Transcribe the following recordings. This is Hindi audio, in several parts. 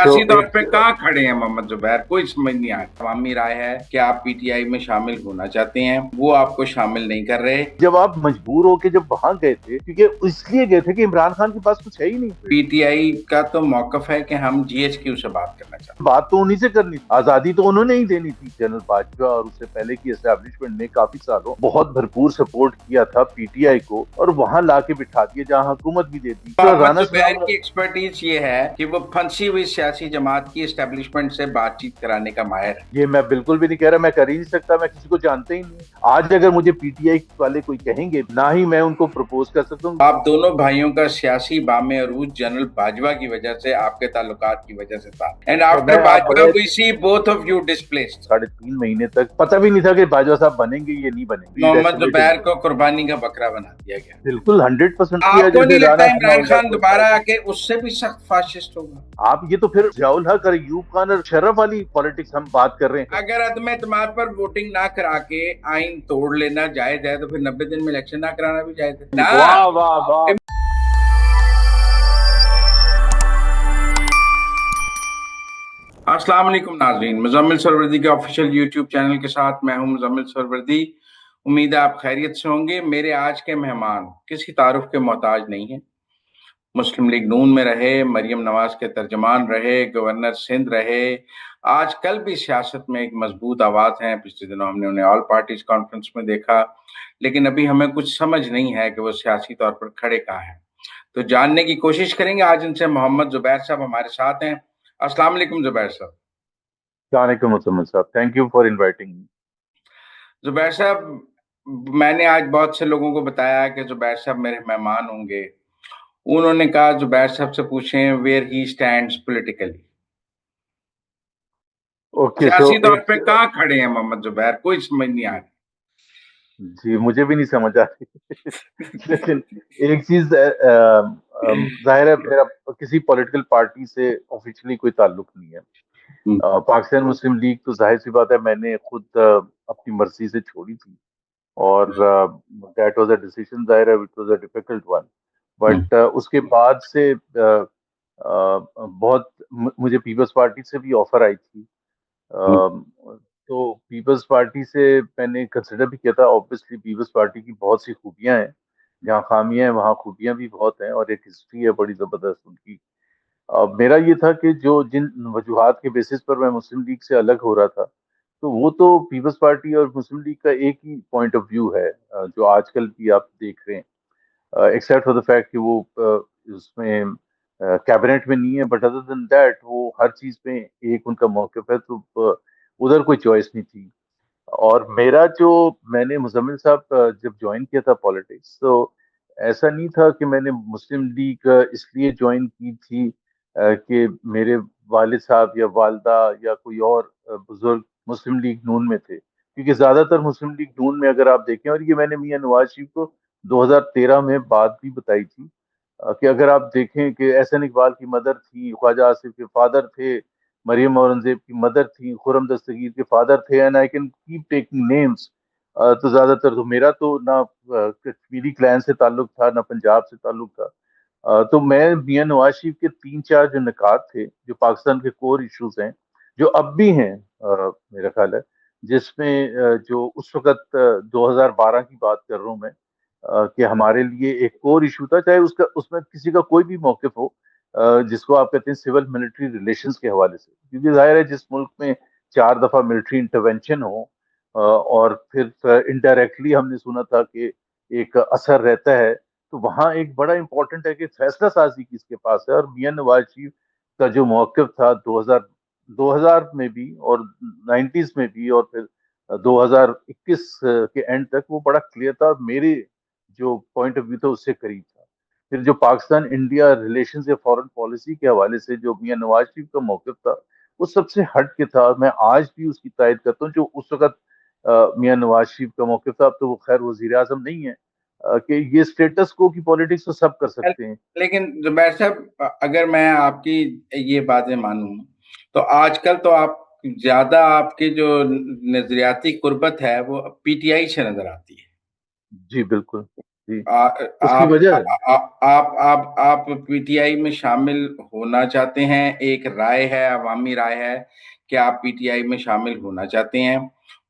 सियासी तो तौर एक पे कहाँ खड़े हैं मोहम्मद जुबैर, कोई समझ नहीं आ रहा। अवामी राय है कि आप पीटीआई में शामिल होना चाहते हैं, वो आपको शामिल नहीं कर रहे। जब आप मजबूर होके जब वहां गए थे, क्योंकि इसलिए गए थे कि इमरान खान के पास कुछ है ही नहीं। पीटीआई का तो मौकफ है कि हम जीएचक्यू से बात करना चाहते बात तो उन्हीं से करनी थी, आजादी तो उन्होंने ही देनी थी। जनरल बाजवा और उससे पहले की एस्टेब्लिशमेंट ने काफी सालों बहुत भरपूर सपोर्ट किया था पीटीआई को, और वहां लाके बिठा दिया जहां हुकूमत भी देती। हैं। तो मोहम्मद राना जुबैर साहब, की एक्सपर्टीज ये है कि वो फंसी हुई सियासी जमात की एस्टेब्लिशमेंट से बातचीत कराने का माहिर है। ये मैं बिल्कुल भी नहीं कह रहा, मैं कर ही नहीं सकता, मैं किसी को जानता ही नहीं। आज अगर मुझे पीटीआई वाले कोई कहेंगे, ना ही मैं उनको प्रपोज कर सकता हूँ। आप दोनों भाइयों का सियासी बामे अरूज जनरल बाजवा की वजह से, आपके ताल्लुकात की वजह से था, एंड अच्छा, आफ्टर आप बाजवा बड़े we see both of you displaced. 3.5 महीने तक पता भी नहीं था कि बाजवा साहब बनेंगे ये नहीं बनेंगे, मोहम्मद प्रीडेस्टिनेटेड जुबैर थे। को कुर्बानी का बकरा बना दिया गया। बिल्कुल 100% किया, आपको नहीं जैसे लगता राणा इमरान सनाउल्लाह खान को दोबारा शायद। आके उससे भी सख्त फाशिस्ट होगा? आप ये तो फिर जयाउल हक और अयूब खान और शरफ वाली पॉलिटिक्स हम बात कर रहे हैं। अगर अदम एतमाद पर वोटिंग ना करा के आइन तोड़ लेना जायज है, तो फिर 90 दिन में इलेक्शन ना कराना भी जायज है ना। वाह वाह वाह। अस्सलाम वालेकुम नाजरीन, मुजम्मिल सरवर्दी के ऑफिशियल यूट्यूब चैनल के साथ मैं हूं मुजम्मिल सरवर्दी। उम्मीद है आप खैरियत से होंगे। मेरे आज के मेहमान किसी तारुफ के मोहताज नहीं है। मुस्लिम लीग नून में रहे, मरियम नवाज के तर्जमान रहे, गवर्नर सिंध रहे, आज कल भी सियासत में एक मजबूत आवाज हैं। पिछले दिनों हमने उन्हें ऑल पार्टीज कॉन्फ्रेंस में देखा, लेकिन अभी हमें कुछ समझ नहीं है कि वो सियासी तौर पर खड़े कहाँ हैं। तो जानने की कोशिश करेंगे आज इनसे। मोहम्मद जुबैर साहब हमारे साथ हैं। अस्सलाम वालेकुम जुबैर साहब। वालेकुम मुसम्मद साहब, thank you for inviting me. Zubair साहब, मैंने आज बहुत से लोगों को बताया कि जुबैर साहब मेरे मेहमान होंगे। उन्होंने कहा जुबैर साहब से पूछें where he stands politically. Okay, so सियासी तौर एक पे कहाँ खड़े हैं मोहम्मद जुबैर, कोई समझ नहीं आ जी, मुझे भी नहीं समझ आ रही लेकिन एक चीज जाहिर है, मेरा किसी पॉलिटिकल पार्टी से ऑफिशियली कोई ताल्लुक नहीं है। रही। पाकिस्तान मुस्लिम लीग तो जाहिर सी बात है, मैंने खुद अपनी मर्जी से छोड़ी थी, और दैट वाज अ डिसीजन, जाहिर है it was a difficult one. But उसके बाद से बहुत मुझे पीपल्स पार्टी से भी ऑफर आई थी। तो पीपल्स पार्टी से मैंने कंसिडर भी किया था। ऑब्वियसली पीपल्स पार्टी की बहुत सी खूबियां हैं, जहाँ खामियां हैं वहाँ खूबियां भी बहुत हैं, और एक हिस्ट्री है बड़ी जबरदस्त उनकी। मेरा ये था कि जो जिन वजूहात के बेसिस पर मैं मुस्लिम लीग से अलग हो रहा था, तो वो तो पीपल्स पार्टी और मुस्लिम लीग का एक ही पॉइंट ऑफ व्यू है, जो आजकल भी आप देख रहे हैं, एक्सेप्ट फॉर द फैक्ट कि वो उसमें कैबिनेट में नहीं है, बट अदर देन दैट वो हर चीज में एक उनका मौक़िफ़ है। तो उधर कोई चॉइस नहीं थी। और मेरा जो मैंने मुजम्मिल साहब जब ज्वाइन किया था पॉलिटिक्स, तो ऐसा नहीं था कि मैंने मुस्लिम लीग इसलिए ज्वाइन की थी कि मेरे वालिद साहब या वालदा या कोई और बुजुर्ग मुस्लिम लीग नून में थे, क्योंकि ज्यादातर मुस्लिम लीग नून में अगर आप देखें, और ये मैंने मियां नवाज शरीफ को 2013 में बात भी बताई थी, कि अगर आप देखें कि एहसन इकबाल की मदर थी, ख्वाजा आसिफ के फादर थे, मरियम औरंगजेब की मदर थी, खुरम दस्तगीर के फादर थे, and I can keep taking names. तो ज्यादातर तो मेरा तो ना कश्मीरी क्लैन से ताल्लुक था, ना पंजाब से ताल्लुक था। तो मैं मियां नवाज शरीफ के 3-4 जो निकात थे, जो पाकिस्तान के कोर इश्यूज हैं, जो अब भी हैं, मेरा ख्याल है, जिसमें जो उस वक्त 2012 की बात कर रहा हूँ मैं, कि हमारे लिए एक कोर इशू था, चाहे उसका उसमें किसी का कोई भी मौकिफ हो, जिसको आप कहते हैं सिविल मिलिट्री रिलेशंस के हवाले से, क्योंकि जाहिर है जिस मुल्क में 4 दफा मिलिट्री इंटरवेंशन हो, और फिर इनडायरेक्टली हमने सुना था कि एक असर रहता है, तो वहाँ एक बड़ा इंपॉर्टेंट है कि फैसला साजी किसके पास है। और मियां नवाज शरीफ का जो मौकिफ था 2000 में भी, और 90s में भी, और फिर 2021 के एंड तक, वो बड़ा क्लियर था, और मेरे जो पॉइंट ऑफ व्यू था उससे करीब था। फिर जो पाकिस्तान इंडिया रिलेशंस या फॉरेन पॉलिसी के हवाले से जो मियां नवाज शरीफ का मौकिफ था, वो सबसे हट के था। मैं आज भी उसकी तायद करता हूँ। जो उस वक्त मियां नवाज शरीफ का मौकिफ था, अब तो वो खैर वजीर आजम नहीं है, कि ये स्टेटस को की पॉलिटिक्स तो सब कर सकते हैं। लेकिन जुबैर साहब, अगर मैं आपकी ये बातें मानूं, तो आजकल तो आप ज्यादा, आपके जो नजरियाती कुर्बत है वो पीटीआई से नजर आती है। जी बिल्कुल। जी, आ, उसकी आप वजह आ, है। आ, आप पीटीआई में शामिल होना चाहते हैं, एक राय है, अवामी राय है कि आप पीटीआई में शामिल होना चाहते हैं,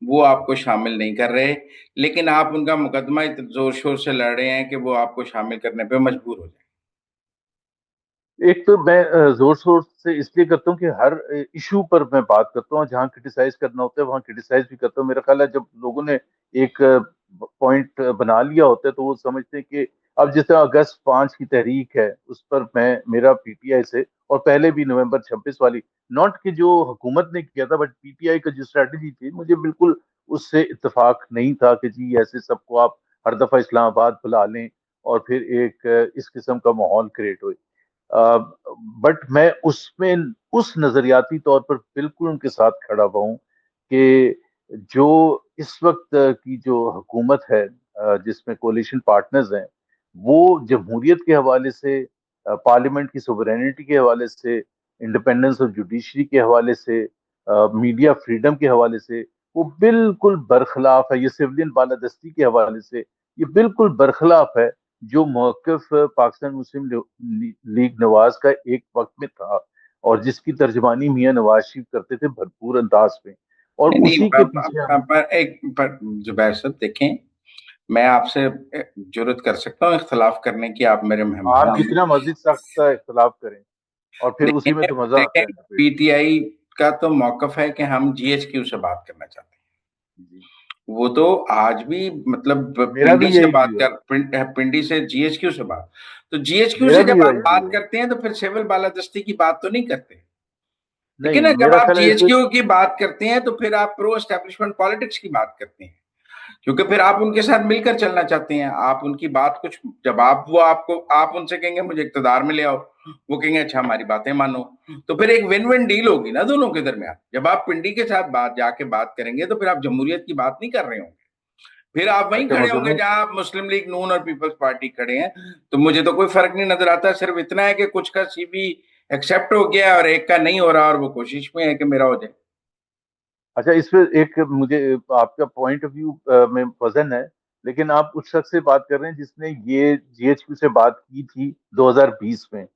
वो आपको शामिल नहीं कर रहे, लेकिन आप उनका मुकदमा इतने जोर शोर से लड़ रहे हैं कि वो आपको शामिल करने पे मजबूर हो जाए। एक तो मैं जोर शोर से इसलिए करता हूँ कि हर इशू पर मैं बात करता हूँ, जहाँ क्रिटिसाइज करना होता है वहाँ क्रिटिसाइज भी करता हूँ। मेरा ख्याल है जब लोगों ने एक पॉइंट बना लिया होता है तो वो समझते हैं कि अब जिस तरह अगस्त 5 की तहरीक है उस पर मैं मेरा पीटीआई से, और पहले भी नवंबर 26 वाली, नॉट कि जो हुकूमत ने किया था बट पीटीआई का जो स्ट्रेटजी थी, मुझे बिल्कुल उससे इत्तेफाक नहीं था कि जी ऐसे सबको आप हर दफा इस्लामाबाद बुला लें और फिर एक इस किस्म का माहौल क्रिएट हो। बट मैं उसमें उस नजरियाती तौर पर बिल्कुल उनके साथ खड़ा हुआ हूं कि जो इस वक्त की जो हुकूमत है, जिसमें कोलिशन पार्टनर्स हैं, वो जमहूरियत के हवाले से, पार्लियामेंट की सोवरेनिटी के हवाले से, इंडिपेंडेंस ऑफ जुडिशरी के हवाले से, मीडिया फ्रीडम के हवाले से वो बिल्कुल बरखिलाफ है। ये सिविलियन बालादस्ती के हवाले से ये बिल्कुल बरखिलाफ है जो मौकफ पाकिस्तान मुस्लिम लीग नवाज का एक वक्त में था, और जिसकी तर्जमानी मियां नवाज शरीफ करते थे भरपूर अंदाज में, और नहीं नहीं, उसी के पीछे हम। पर जुबैर साहब देखें, मैं आपसे जुर्रत कर सकता हूँ इख्तलाफ करने की, आप मेरे आप मेहमान हैं। जितना मस्जिद सख्त इख्तलाफ करें, और फिर उसी में देखें तो मजा आता देखें, है डिबेट। पीटीआई का तो मौकफ है कि हम जीएचक्यू से बात करना चाहते हैं। जी, वो तो आज भी मतलब मेरा भी पिंडी से यही बात व्यू है। कर, पिंडी से जीएचक्यू से बात, तो जीएचक्यू मेरा से भी जब आप यही बात व्यू है। करते हैं तो फिर सिविल बालादस्ती की बात तो नहीं करते। लेकिन नहीं, ना, जब मेरा आप ख्याल है इस। जीएचक्यू की बात करते हैं तो फिर आप प्रो एस्टेब्लिशमेंट पॉलिटिक्स की बात करते हैं, क्योंकि फिर आप उनके साथ मिलकर चलना चाहते हैं। आप उनकी बात कुछ, जब आप वो आपको, आप उनसे कहेंगे मुझे इक्तदार में ले आओ, वो कहेंगे अच्छा हमारी बातें मानो, तो फिर एक विन विन डील होगी ना दोनों के दरमियान। जब आप पिंडी के साथ बात जाके बात करेंगे तो फिर आप जमहूरियत की बात नहीं कर रहे होंगे, फिर आप वहीं अच्छा, मैं खड़े होंगे सुनूं। जहां आप मुस्लिम लीग नून और पीपल्स पार्टी खड़े हैं। तो मुझे तो कोई फर्क नहीं नजर आता, सिर्फ इतना है कि कुछ का सीवी एक्सेप्ट हो गया और एक का नहीं हो रहा, और वो कोशिश में है कि मेरा हो जाए। अच्छा, इस पे एक मुझे आपका पॉइंट ऑफ व्यू में वजन है, लेकिन आप उस शख्स से बात कर रहे हैं जिसने ये जीएचक्यू से बात की थी 2020 में,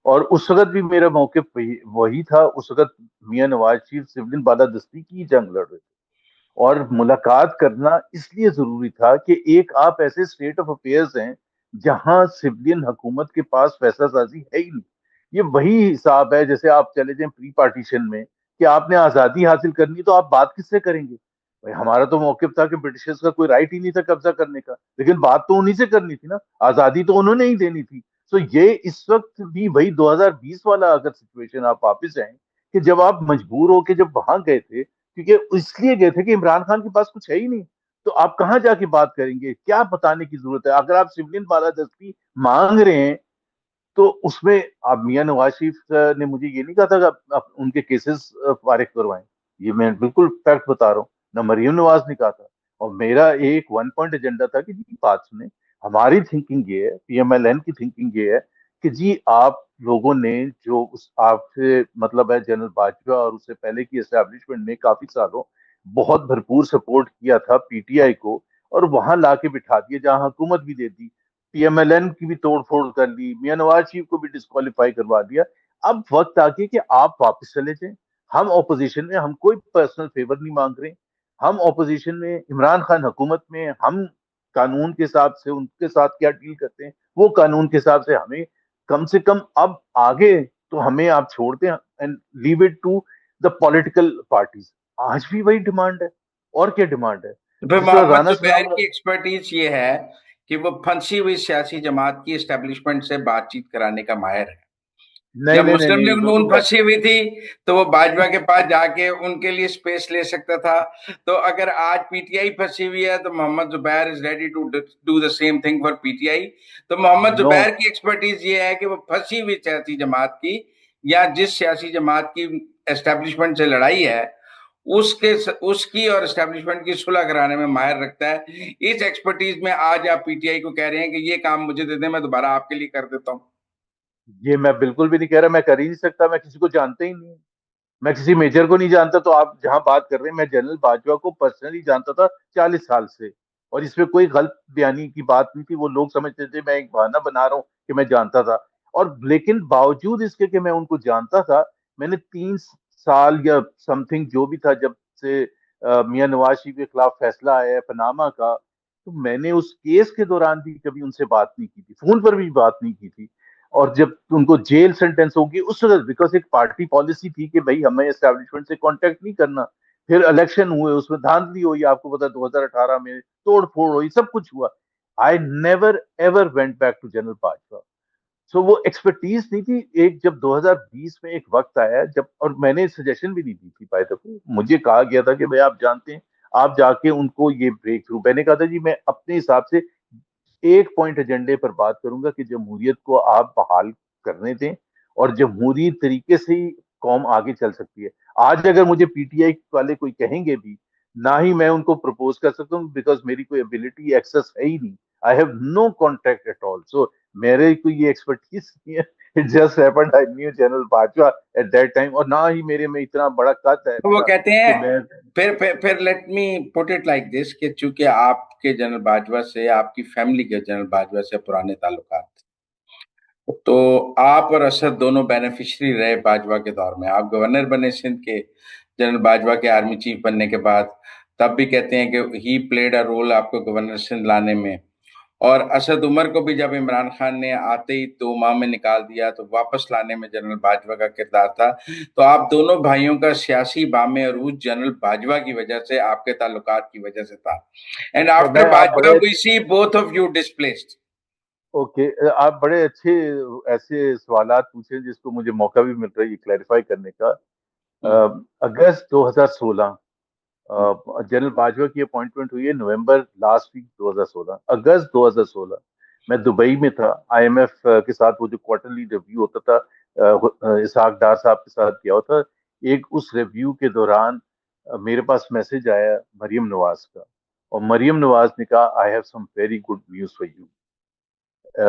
और उस वक्त भी मेरा मौक़िफ़ वही वही था। उस वक्त मियां नवाज शरीफ सिविलियन बालादस्ती की जंग लड़ रहे थे, और मुलाकात करना इसलिए जरूरी था कि एक आप ऐसे स्टेट ऑफ अफेयर्स हैं जहां सिविलियन हुकूमत के पास फैसला साजी है ही नहीं। ये वही हिसाब है जैसे आप चले जाएं प्री पार्टीशन में, कि आपने आजादी हासिल करनी तो आप बात किससे करेंगे। भाई हमारा तो मौकिफ था कि ब्रिटिशर्स का कोई राइट ही नहीं था कब्जा करने का, लेकिन बात तो उन्हीं से करनी थी ना, आजादी तो उन्होंने ही देनी थी। तो ये इस वक्त भी वही 2020 वाला अगर सिचुएशन आप वापस जाएं, कि जब आप मजबूर होके जब वहां गए थे, क्योंकि इसलिए गए थे कि इमरान खान के पास कुछ है ही नहीं, तो आप कहाँ जाके बात करेंगे, क्या बताने की जरूरत है। अगर आप सिविलियन बालादस्ती मांग रहे हैं तो उसमें आप मियां नवाज शरीफ ने मुझे ये नहीं कहा था कि आप उनके केसेस फारिग करवाएं। ये मैं बिल्कुल फैक्ट बता रहा हूँ, ना मरियम नवाज ने कहा था। और मेरा एक वन पॉइंट एजेंडा था कि जी बात सुने, हमारी थिंकिंग ये है, पीएमएलएन की थिंकिंग ये है कि जी आप लोगों ने जो उस आपसे मतलब है जनरल बाजवा और उससे पहले की एस्टेब्लिशमेंट ने काफी सालों बहुत भरपूर सपोर्ट किया था पीटीआई को, और वहां लाके बिठा दिया जहां हुकूमत भी दे दी, पीएमएलएन की भी तोड़ फोड़ कर ली, मियां नवाज शरीफ को भी डिस्qualiफाई करवा दिया। अब वक्त आ गया कि आप वापस चले जाएं। हम ऑपोजिशन में, हम कोई पर्सनल फेवर नहीं मांग रहे। हम ऑपोजिशन में, इमरान खान हुकूमत में, हम कानून के हिसाब से उनके साथ क्या डील करते हैं वो कानून के हिसाब से हमें, कम से कम अब आगे तो हमें आप छोड़ दें and leave it to the political parties. आज भी वही डिमांड है, और क्या डिमांड है। तो फिर जिस तरह मोहम्मद राना जुबैर सनाउल्लाह। की एक्सपर्टीज ये है कि वो फंसी हुई सियासी जमात की एस्टेब्लिशमेंट से बातचीत कराने का माहिर है। नहीं जब नहीं नहीं मुस्लिम नहीं, लीग वो तो नून फंसी हुई थी तो वो बाजवा के पास जाके उनके लिए स्पेस ले सकता था। तो अगर आज पीटीआई फंसी हुई है तो Mohammad Zubair is ready to do the same thing for PTI. तो मोहम्मद नो। जुबैर की एक्सपर्टीज ये है कि वो फंसी हुई सियासी जमात की, या जिस सियासी जमात की एस्टेब्लिशमेंट से लड़ाई है, उसके उसकी और एस्टेब्लिशमेंट की सुलह कराने में माहिर रखता है। इस एक्सपर्टीज में आज आप पीटीआई को कह रहे हैं कि ये काम मुझे दे दें, मैं दोबारा आपके लिए कर देता हूँ। ये मैं बिल्कुल भी नहीं कह रहा, मैं कर ही नहीं सकता, मैं किसी को जानता ही नहीं। मैं किसी मेजर को नहीं जानता, तो आप जहां बात कर रहे हैं, मैं जनरल बाजवा को पर्सनली जानता था 40 साल से। और इसमें कोई गलत बयानी की बात नहीं थी। वो लोग समझते थे मैं एक बहाना बना रहा हूँ कि मैं जानता था। और लेकिन बावजूद इसके कि मैं उनको जानता था, मैंने 3 साल या समथिंग जो भी था, जब से मियां नवाज शरीफ के खिलाफ फैसला आया है पनामा का, तो मैंने उस केस के दौरान भी कभी उनसे बात नहीं की थी, फोन पर भी बात नहीं की थी। और जब उनको जेल सेंटेंस होगी उस वक्त, बिकॉज एक पार्टी पॉलिसी थी कि भाई हमें एस्टेब्लिशमेंट से कांटेक्ट नहीं करना। फिर इलेक्शन हुए, उसमें धांधली हुई, आपको पता है 2018 में तोड़ फोड़ हुई, सब कुछ हुआ। I never ever went back to General Bajwa. So वो एक्सपर्टीज नहीं थी। एक जब 2020 में एक वक्त आया जब, और मैंने सजेशन भी नहीं दी थी बाय द वे, मुझे कहा गया था कि भाई आप जानते हैं, आप जाके उनको ये ब्रेक थ्रू, मैंने कहा था जी मैं अपने हिसाब से एक पॉइंट एजेंडे पर बात करूंगा कि जमहूरियत को आप बहाल करने दें, और जमहूरी तरीके से ही कौम आगे चल सकती है। आज अगर मुझे पीटीआई वाले कोई कहेंगे भी, ना ही मैं उनको प्रपोज कर सकता हूँ, बिकॉज मेरी कोई एबिलिटी एक्सेस है ही नहीं। I have no contact at all, so मेरे को ये एक्सपर्टीज नहीं है। It just happened I knew General Bajwa at that time, और ना ही मेरे में इतना बड़ा कद है तो वो मेरा कहते कि हैं, मैं। फिर let me put it like this, कि चूंकि आपके जनरल बाजवा से, आपकी फैमिली के जनरल बाजवा से पुराने ताल्लुकात, तो आप और असद दोनों बेनिफिशियरी रहे बाजवा के दौर में। आप गवर्नर बने सिंध के जनरल बाजवा के आर्मी चीफ बनने के बाद, तब भी कहते हैं कि ही प्लेड अ रोल आपको गवर्नर सिंध लाने में। और असद उमर को भी जब इमरान खान ने आते ही 2 माह में निकाल दिया, तो वापस लाने में जनरल बाजवा का किरदार था। तो आप दोनों भाइयों का सियासी बामे अरूज जनरल बाजवा की वजह से, आपके ताल्लुकात की वजह से था। एंड अच्छा, आफ्टर मैं आप बाजवा बड़े we see both of you displaced. Okay, आप बड़े अच्छे ऐसे सवालात पूछे जिसको मुझे मौका भी मिल रहा है क्लैरिफाई करने का। अगस्त 2016, जनरल बाजवा की अपॉइंटमेंट हुई है नवंबर लास्ट वीक 2016, अगस्त 2016 मैं दुबई में था। आईएमएफ के साथ वो जो क्वार्टरली रिव्यू होता था, इसहाक डार साहब के साथ किया होता। एक उस रिव्यू के दौरान मेरे पास मैसेज आया मरियम नवाज का, और मरियम नवाज ने कहा I have some very good news for you,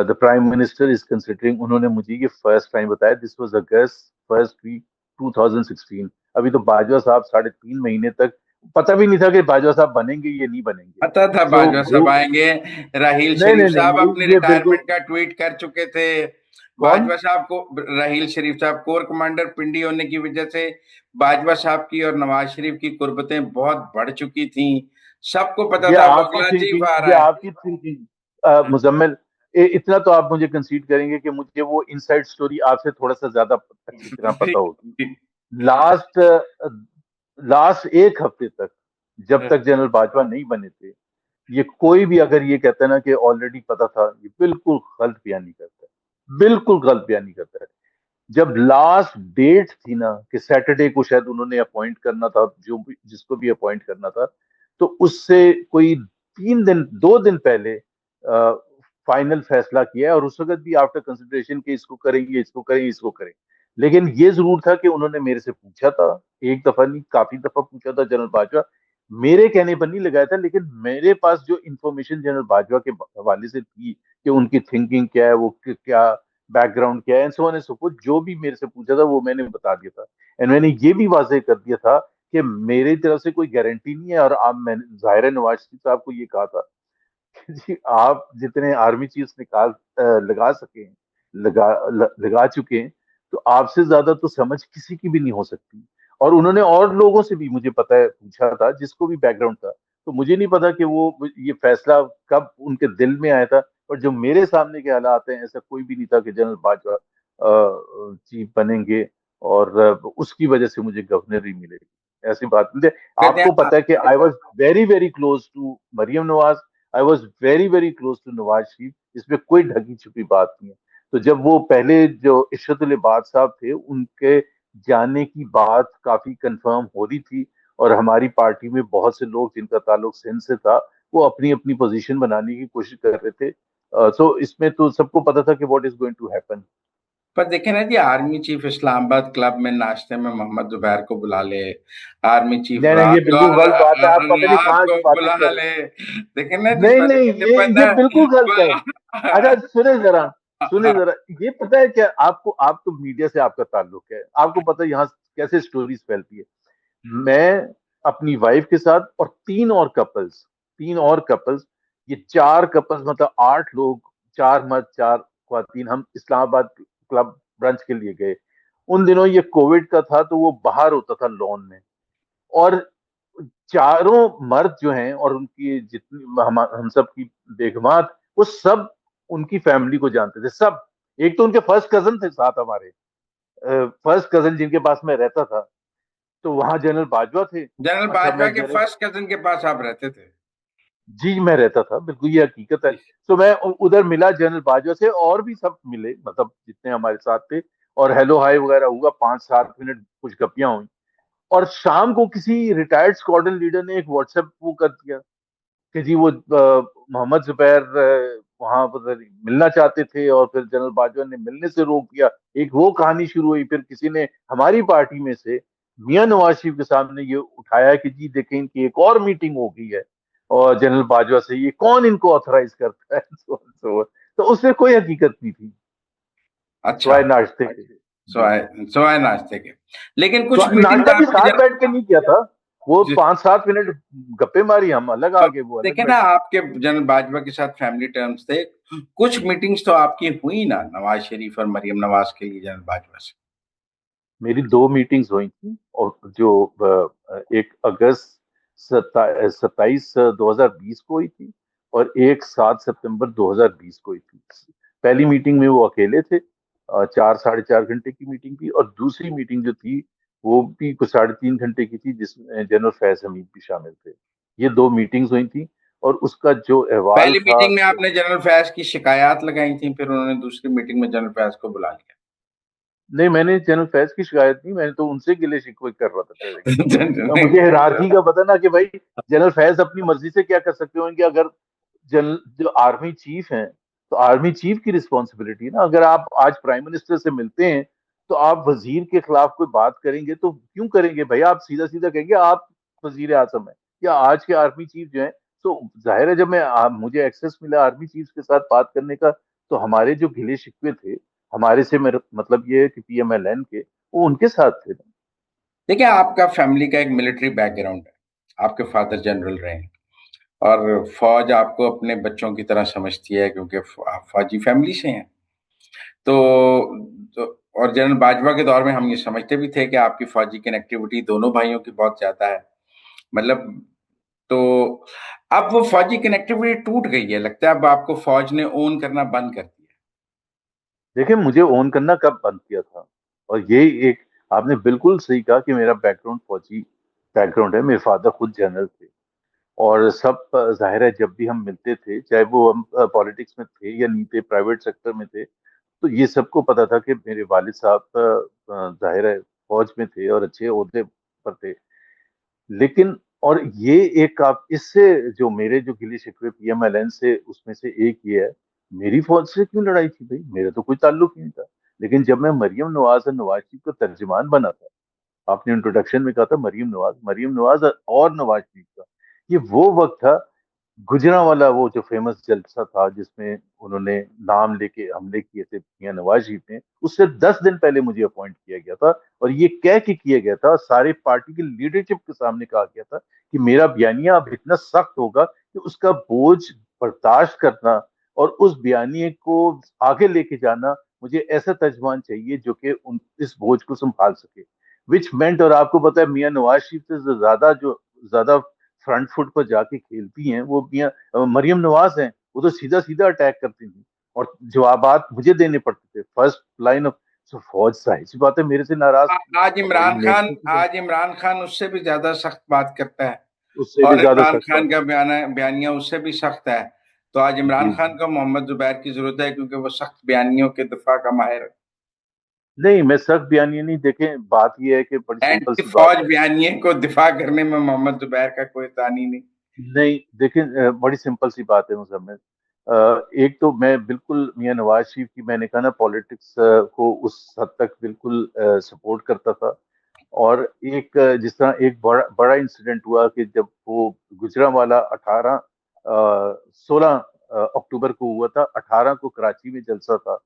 the prime minister is considering. उन्होंने मुझे ये फर्स्ट टाइम बताया, this was August first week 2016। अभी तो बाजवा साहब 3.5 महीने तक पता भी नहीं था कि बाजवा साहब बनेंगे ये नहीं बनेंगे। पता था सो बाजवा साहब आएंगे। राहील नहीं शरीफ नहीं नहीं साहब अपनी ये बिल्कुल। रिटायरमेंट का ट्वीट कर चुके थे। कौन? बाजवा साहब को, राहील शरीफ साहब कोर कमांडर पिंडी होने की वजह से बाजवा साहब की और नवाज शरीफ की कुर्बतें बहुत बढ़ चुकी थी। सबको पता ये था आपकी बगला चीफ आ थिंकिंग, ये रहा है। आपकी थिंकिंग मुजम्मिल, इतना तो आप मुझे कंसीड करेंगे कि मुझे वो इनसाइड स्टोरी आपसे थोड़ा सा ज्यादा अच्छी तरह पता होगी। लास्ट लास्ट एक हफ्ते तक, जब तक जनरल बाजवा नहीं बने थे, ये कोई भी अगर ये कहता है ना कि ऑलरेडी पता था, ये बिल्कुल गलत बयानी करता है, बिल्कुल गलत बयानी करता है। जब लास्ट डेट थी ना कि सैटरडे को शायद उन्होंने अपॉइंट करना था, जो भी जिसको भी अपॉइंट करना था, तो उससे कोई 3 दिन 2 दिन पहले फाइनल फैसला किया है, और उस वक्त भी आफ्टर कंसिडरेशन कि इसको करेंगे, इसको करेंगे, इसको करेंगे। लेकिन ये जरूर था कि उन्होंने मेरे से पूछा था, एक दफा नहीं काफी दफा पूछा था जनरल बाजवा, मेरे कहने पर नहीं लगाया था। लेकिन मेरे पास जो इंफॉर्मेशन जनरल बाजवा के हवाले से थी कि उनकी थिंकिंग क्या है, वो क्या बैकग्राउंड क्या है, and so on and so fourth, जो भी मेरे से पूछा था वो मैंने बता दिया था। एंड मैंने ये भी वाजे कर दिया था कि मेरी तरफ से कोई गारंटी नहीं है। और आप, मैंने जाहिर नवाज शरीफ साहब को ये कहा था कि जी आप जितने आर्मी चीफ निकाल लगा सके, लगा चुके हैं, तो आपसे ज्यादा तो समझ किसी की भी नहीं हो सकती। और उन्होंने और लोगों से भी, मुझे पता है, पूछा था जिसको भी बैकग्राउंड था। तो मुझे नहीं पता कि वो ये फैसला कब उनके दिल में आया था, पर जो मेरे सामने के हालात हैं, ऐसा कोई भी नहीं था कि जनरल बाजवा चीफ बनेंगे और उसकी वजह से मुझे गवर्नर ही मिलेगी, ऐसी बात नहीं है। कहते आपको हैं, पता है कि I was very very close to Maryam Nawaz, I was very very close to Nawaz Sharif, इसमें कोई ढकी छुपी बात नहीं है। तो जब वो पहले जो इशरत बाद साहब थे, उनके जाने की बात काफी कंफर्म हो रही थी, और हमारी पार्टी में बहुत से लोग जिनका ताल्लुक सिंध से था, वो अपनी अपनी पोजीशन बनाने की कोशिश कर रहे थे। सो इसमें तो सबको पता था कि what is going to happen. पर देखे ना जी, आर्मी चीफ इस्लामाबाद क्लब में नाश्ते में मोहम्मद जुबैर को बुला ले, आर्मी चीफ नहीं नहीं, ये बिल्कुल गलत बात है, आप पता नहीं रात कहाँ को की बातें बुला कर रहे ले। हैं। देखे ना जी, नहीं नहीं, पता ये पता बिल्कुल गलत है। अच्छा प- सुने जरा, सुने जरा, ये पता है क्या आपको, आप तो मीडिया से आपका ताल्लुक है, आपको पता है यहाँ कैसे स्टोरीज फैलती है। मैं अपनी वाइफ के साथ और 3 और कपल्स, 3 और कपल्स, ये 4 कपल्स मतलब 8 लोग, 4 मर्द 4 ख्वातीन, हम इस्लामाबाद क्लब ब्रंच के लिए गए। उन दिनों ये कोविड का था तो वो बाहर होता था लॉन में, और चारों मर्द जो हैं और उनकी जितनी हम सब की बेगमात, वो सब उनकी फैमिली को जानते थे सब। एक तो उनके फर्स्ट कजन थे साथ हमारे, फर्स्ट कजन जिनके पास मैं रहता था, तो वहां जनरल बाजवा थे। जनरल अच्छा, बाजवा मैं के जनरल, फर्स्ट कजन के पास आप रहते थे? जी मैं रहता था, बिल्कुल ये हकीकत है। तो मैं उधर मिला जनरल बाजवा से, और भी सब मिले मतलब जितने हमारे साथ थे, और हेलो हाय वगैरह हुआ, 5-7 मिनट कुछ गपियां हुई। और शाम को किसी रिटायर्ड स्क्वाड्रन लीडर ने एक व्हाट्सएप वो कर दिया कि जी वो मोहम्मद जुबैर वहां पर मिलना चाहते थे, और फिर जनरल बाजवा ने मिलने से रोक दिया। एक वो कहानी शुरू हुई, फिर किसी ने हमारी पार्टी में से मियां नवाज शरीफ के सामने ये उठाया कि जी देखें इनकी एक और मीटिंग हो गई है और जनरल बाजवा से, ये कौन इनको ऑथराइज करता है तो उसमें कोई हकीकत नहीं थी, अच्छा। सिवाय नाश्ते के। जी, सवाए सवाए नाश्ते के। लेकिन कुछ मीटिंग नाश्ता भी आपकी साथ बैठ के नहीं किया था, वो जी, 5-7 मिनट गप्पे मारी, हम अलग तो आगे, वो अलग देखे ना, बैठे। आपके जनरल बाजवा के साथ फैमिली टर्म्स थे। कुछ मीटिंग्स तो आपकी हुई ना नवाज शरीफ और मरियम नवाज के लिए जनरल बाजवा से? मेरी 2 मीटिंग्स हुई थी, और जो 1 अगस्त 27 2020 को हुई थी, और एक 7 सितंबर 2020 को हुई थी। पहली मीटिंग में वो अकेले थे, 4 साढ़े 4 घंटे की मीटिंग थी, और दूसरी मीटिंग जो थी वो भी कुछ 3.5 घंटे की थी, जिसमें जनरल फैज हमीद भी शामिल थे। ये 2 मीटिंग्स हुई थी, और उसका जो अहवाल पहली था, मीटिंग में आपने जनरल फैज की शिकायत लगाई थी, फिर उन्होंने दूसरी मीटिंग में जनरल फैज को बुला लिया। नहीं मैंने जनरल फैज की शिकायत नहीं, मैंने तो उनसे गिले शिकवे कर रहा था डायरेक्टली। तो नहीं, मुझे हिरारकी का पता ना कि भाई जनरल फैज अपनी मर्जी से क्या कर सकते हो कि अगर जनरल जो आर्मी चीफ हैं, तो आर्मी चीफ की रिस्पॉन्सिबिलिटी है ना। अगर आप आज प्राइम मिनिस्टर से मिलते हैं तो आप वजीर के खिलाफ कोई बात करेंगे तो क्यों करेंगे भाई, आप सीधा सीधा कहेंगे आप वजीर आजम है या आज के आर्मी चीफ जो है। तो जाहिर है जब मुझे एक्सेस मिला आर्मी चीफ के साथ बात करने का, तो हमारे जो गिले शिकवे थे, हमारे से मेरा मतलब ये है कि पीएमएलएन के, वो उनके साथ थे। देखिए, आपका फैमिली का एक मिलिट्री बैकग्राउंड है। आपके फादर जनरल रहे हैं, और फौज आपको अपने बच्चों की तरह समझती है, क्योंकि आप फौजी फैमिली से हैं। तो और जनरल बाजवा के दौर में हम ये समझते भी थे कि आपकी फौजी कनेक्टिविटी दोनों भाइयों की बहुत ज्यादा है। मतलब, तो अब वो फौजी कनेक्टिविटी टूट गई है, लगता है अब आपको फौज ने ओन करना बंद कर दिया। देखिए मुझे ओन करना कब बंद किया था, और ये एक आपने बिल्कुल सही कहा कि मेरा बैकग्राउंड फौजी बैकग्राउंड है, मेरे फादर खुद जनरल थे। और सब जाहिर है जब भी हम मिलते थे, चाहे वो हम पॉलिटिक्स में थे या नहीं थे, प्राइवेट सेक्टर में थे, तो ये सबको पता था कि मेरे वालिद साहब जाहिर है फौज में थे और अच्छे ओहदे पर थे। लेकिन और ये एक आप इससे जो मेरे जो गिले शिकवे पीएमएलएन से, उसमें से एक ये है, मेरी फौज से क्यों लड़ाई थी भाई, मेरा तो कोई ताल्लुक ही नहीं था। लेकिन जब मैं मरियम नवाज और नवाज शरीफ का तर्जमान बना था, आपने इंट्रोडक्शन में कहा था मरियम नवाज और नवाज शरीफ का, ये वो वक्त था, गुजरांवाला वो जो फेमस जलसा था जिसमें उन्होंने नाम लेके हमले किए थे मियां नवाज शरीफ ने, उससे 10 दिन पहले मुझे अपॉइंट किया गया था। और ये कह के किया गया था, सारे पार्टी की लीडरशिप के सामने कहा गया था कि मेरा बयानिया अब इतना सख्त होगा कि उसका बोझ बर्दाश्त करना और उस बयानिए को आगे लेके जाना, मुझे ऐसा तर्जमान चाहिए जो कि उन इस बोझ को संभाल सके। विच मेंट, और आपको पता है मियां नवाज शरीफ से ज्यादा फ्रंट फुट पर जाके खेलती हैं वो मरियम नवाज हैं। वो तो सीधा सीधा अटैक करती थी, और जवाबात मुझे देने पड़ते थे फर्स्ट लाइन ऑफ। सो फौज जाहिर सी बात है मेरे से नाराज थी, और मेरी नेकियों की आज इमरान खान उससे भी ज्यादा सख्त बात करता है, उससे भी और ज्यादा इमरान सख्त बात। खान का बयानिया उससे भी सख्त है। तो आज इमरान जी खान को मोहम्मद जुबैर की जरूरत है, क्योंकि वो सख्त बयानियों के दफा का माहिर है। नहीं, मैं सख्त बयानी नहीं, देखें बात यह है कि बड़ी सिंपल एंटी सी बात फौज है। बयानिए को दिफा करने में मोहम्मद जुबैर का कोई तानी नहीं। नहीं देखें, बड़ी सिंपल सी बात है मुजम्मिल। एक तो मैं बिल्कुल मियां नवाज शरीफ की, मैंने कहा ना, पॉलिटिक्स को उस हद तक बिल्कुल सपोर्ट करता था। और एक जिस तरह एक बड़ा बड़ा इंसिडेंट हुआ कि जब वो गुजरांवाला 16 अक्टूबर को हुआ था, 18 को कराची में जलसा था।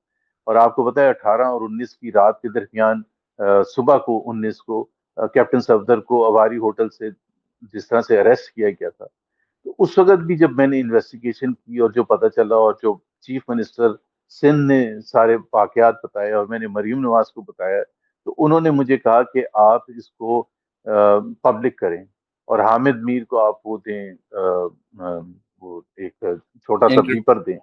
और आपको पता है 18 और 19 की रात के दरमियान सुबह को 19 को कैप्टन सफदर को अवारी होटल से जिस तरह से अरेस्ट किया गया था। तो उस वक्त भी जब मैंने इन्वेस्टिगेशन की और जो पता चला, और जो चीफ मिनिस्टर सिंध ने सारे वाकयात बताए और मैंने मरीम नवाज को बताया, तो उन्होंने मुझे कहा कि आप इसको पब्लिक करें और हामिद मीर को आप वो दें, वो एक छोटा सा थैंक यू। बीपर दें।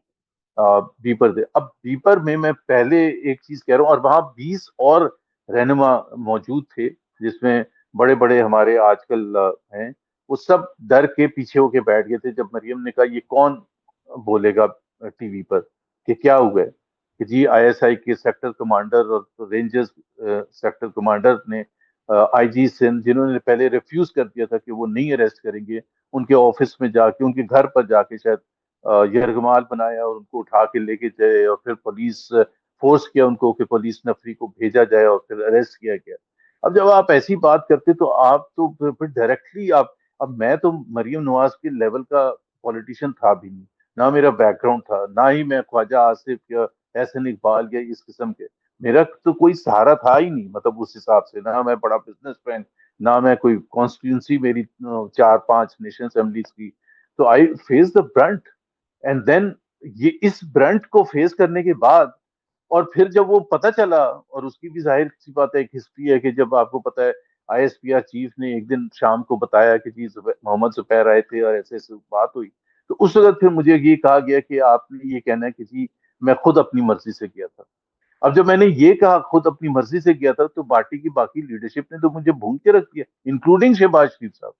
बीपर दे। अब बीपर में मैं पहले एक चीज कह रहा हूँ, और वहां 20 और रहनुमा मौजूद थे, जिसमें बड़े बड़े हमारे आजकल हैं। वो सब डर के पीछे होके बैठ गए थे जब मरियम ने कहा ये कौन बोलेगा टीवी पर कि क्या हुआ है। कि जी आईएसआई के सेक्टर कमांडर और रेंजर्स सेक्टर कमांडर ने आईजी सिंध, जिन्होंने पहले रिफ्यूज कर दिया था कि वो नहीं अरेस्ट करेंगे, उनके ऑफिस में जाके, उनके घर पर जाके शायद यरगमाल बनाया और उनको उठा के लेके गए, और फिर पुलिस फोर्स किया उनको कि पुलिस नफरी को भेजा जाए और फिर अरेस्ट किया गया। अब जब आप ऐसी बात करते तो आप तो फिर डायरेक्टली आप, अब मैं तो मरियम नवाज के लेवल का पॉलिटिशियन था भी नहीं, ना मेरा बैकग्राउंड था, ना ही मैं ख्वाजा आसिफ या एहसन इकबाल या इस किस्म के, मेरा तो कोई सहारा था ही नहीं, मतलब उस हिसाब से ना मैं बड़ा बिजनेसमैन, ना मैं कोई कॉन्स्टिट्यूंसी मेरी 4-5 नेशन असेंबलीज की। तो I face the brunt, and then ये इस ब्रंट को फेस करने के बाद, और फिर जब वो पता चला, और उसकी भी जाहिर सी बात है, एक हिस्ट्री है कि जब आपको पता है आईएसपीआर चीफ ने एक दिन शाम को बताया कि जी मोहम्मद जुबैर आए थे और ऐसे ऐसे बात हुई, तो उस वक्त फिर मुझे ये कहा गया कि आपने ये कहना है कि जी मैं खुद अपनी मर्जी से किया था। अब जब मैंने ये कहा खुद अपनी मर्जी से किया था, तो पार्टी की बाकी लीडरशिप ने तो मुझे भून के रख दिया, इंक्लूडिंग शहबाज शरीफ साहब,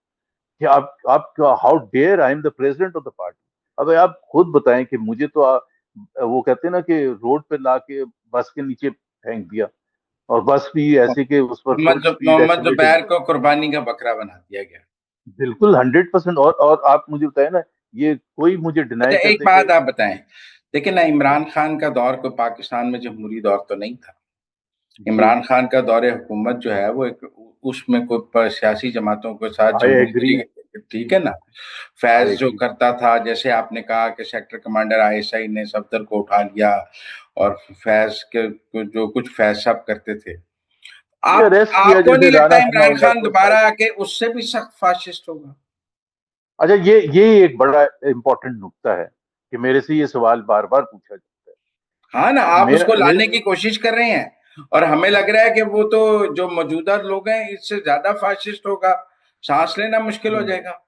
कि आप how dare I am the president of the party. अब आप खुद बताएं कि मुझे तो वो कहते हैं ना कि रोड पे ला के बस के नीचे फेंक दिया, और बस भी ऐसे कि उस पर फुल स्पीड मोहम्मद एक्सीटर। जुबैर को कुर्बानी का बकरा बना दिया गया। बिल्कुल 100%। और आप मुझे बताए ना, ये कोई मुझे अच्छा, डिनाई कर एक दे कि बात आप बताएं, देखिए ना, इमरान खान का दौर कोई पाकिस्तान में जमहूरी दौर तो नहीं था। जी इमरान खान का दौरे हुकूमत जो है वो एक, उसमें कोई सियासी जमातों के साथ आई एग्री, जमहूरी, ठीक है ना। फैज आई जो एग्री। करता था, जैसे आपने कहा कि सेक्टर कमांडर आईएसआई ने सफदर को उठा लिया, और फैज के जो कुछ फैज साहब करते थे, ये आप अरेस्ट किया आपको जैसे नहीं लगता राना इमरान सनाउल्लाह खान को दोबारा शायद। आके उससे भी सख्त फाशिस्ट होगा? अच्छा, ये एक बड़ा इंपॉर्टेंट नुक्ता है कि मेरे से ये सवाल बार बार पूछा जाता हाँ ना, है। आप मेरा उसको मेरे लाने की कोशिश कर रहे हैं, और हमें लग रहा है कि वो तो जो मौजूदा लोग हैं इससे ज्यादा फाशिस्ट होगा, सांस लेना मुश्किल हो नहीं जाएगा।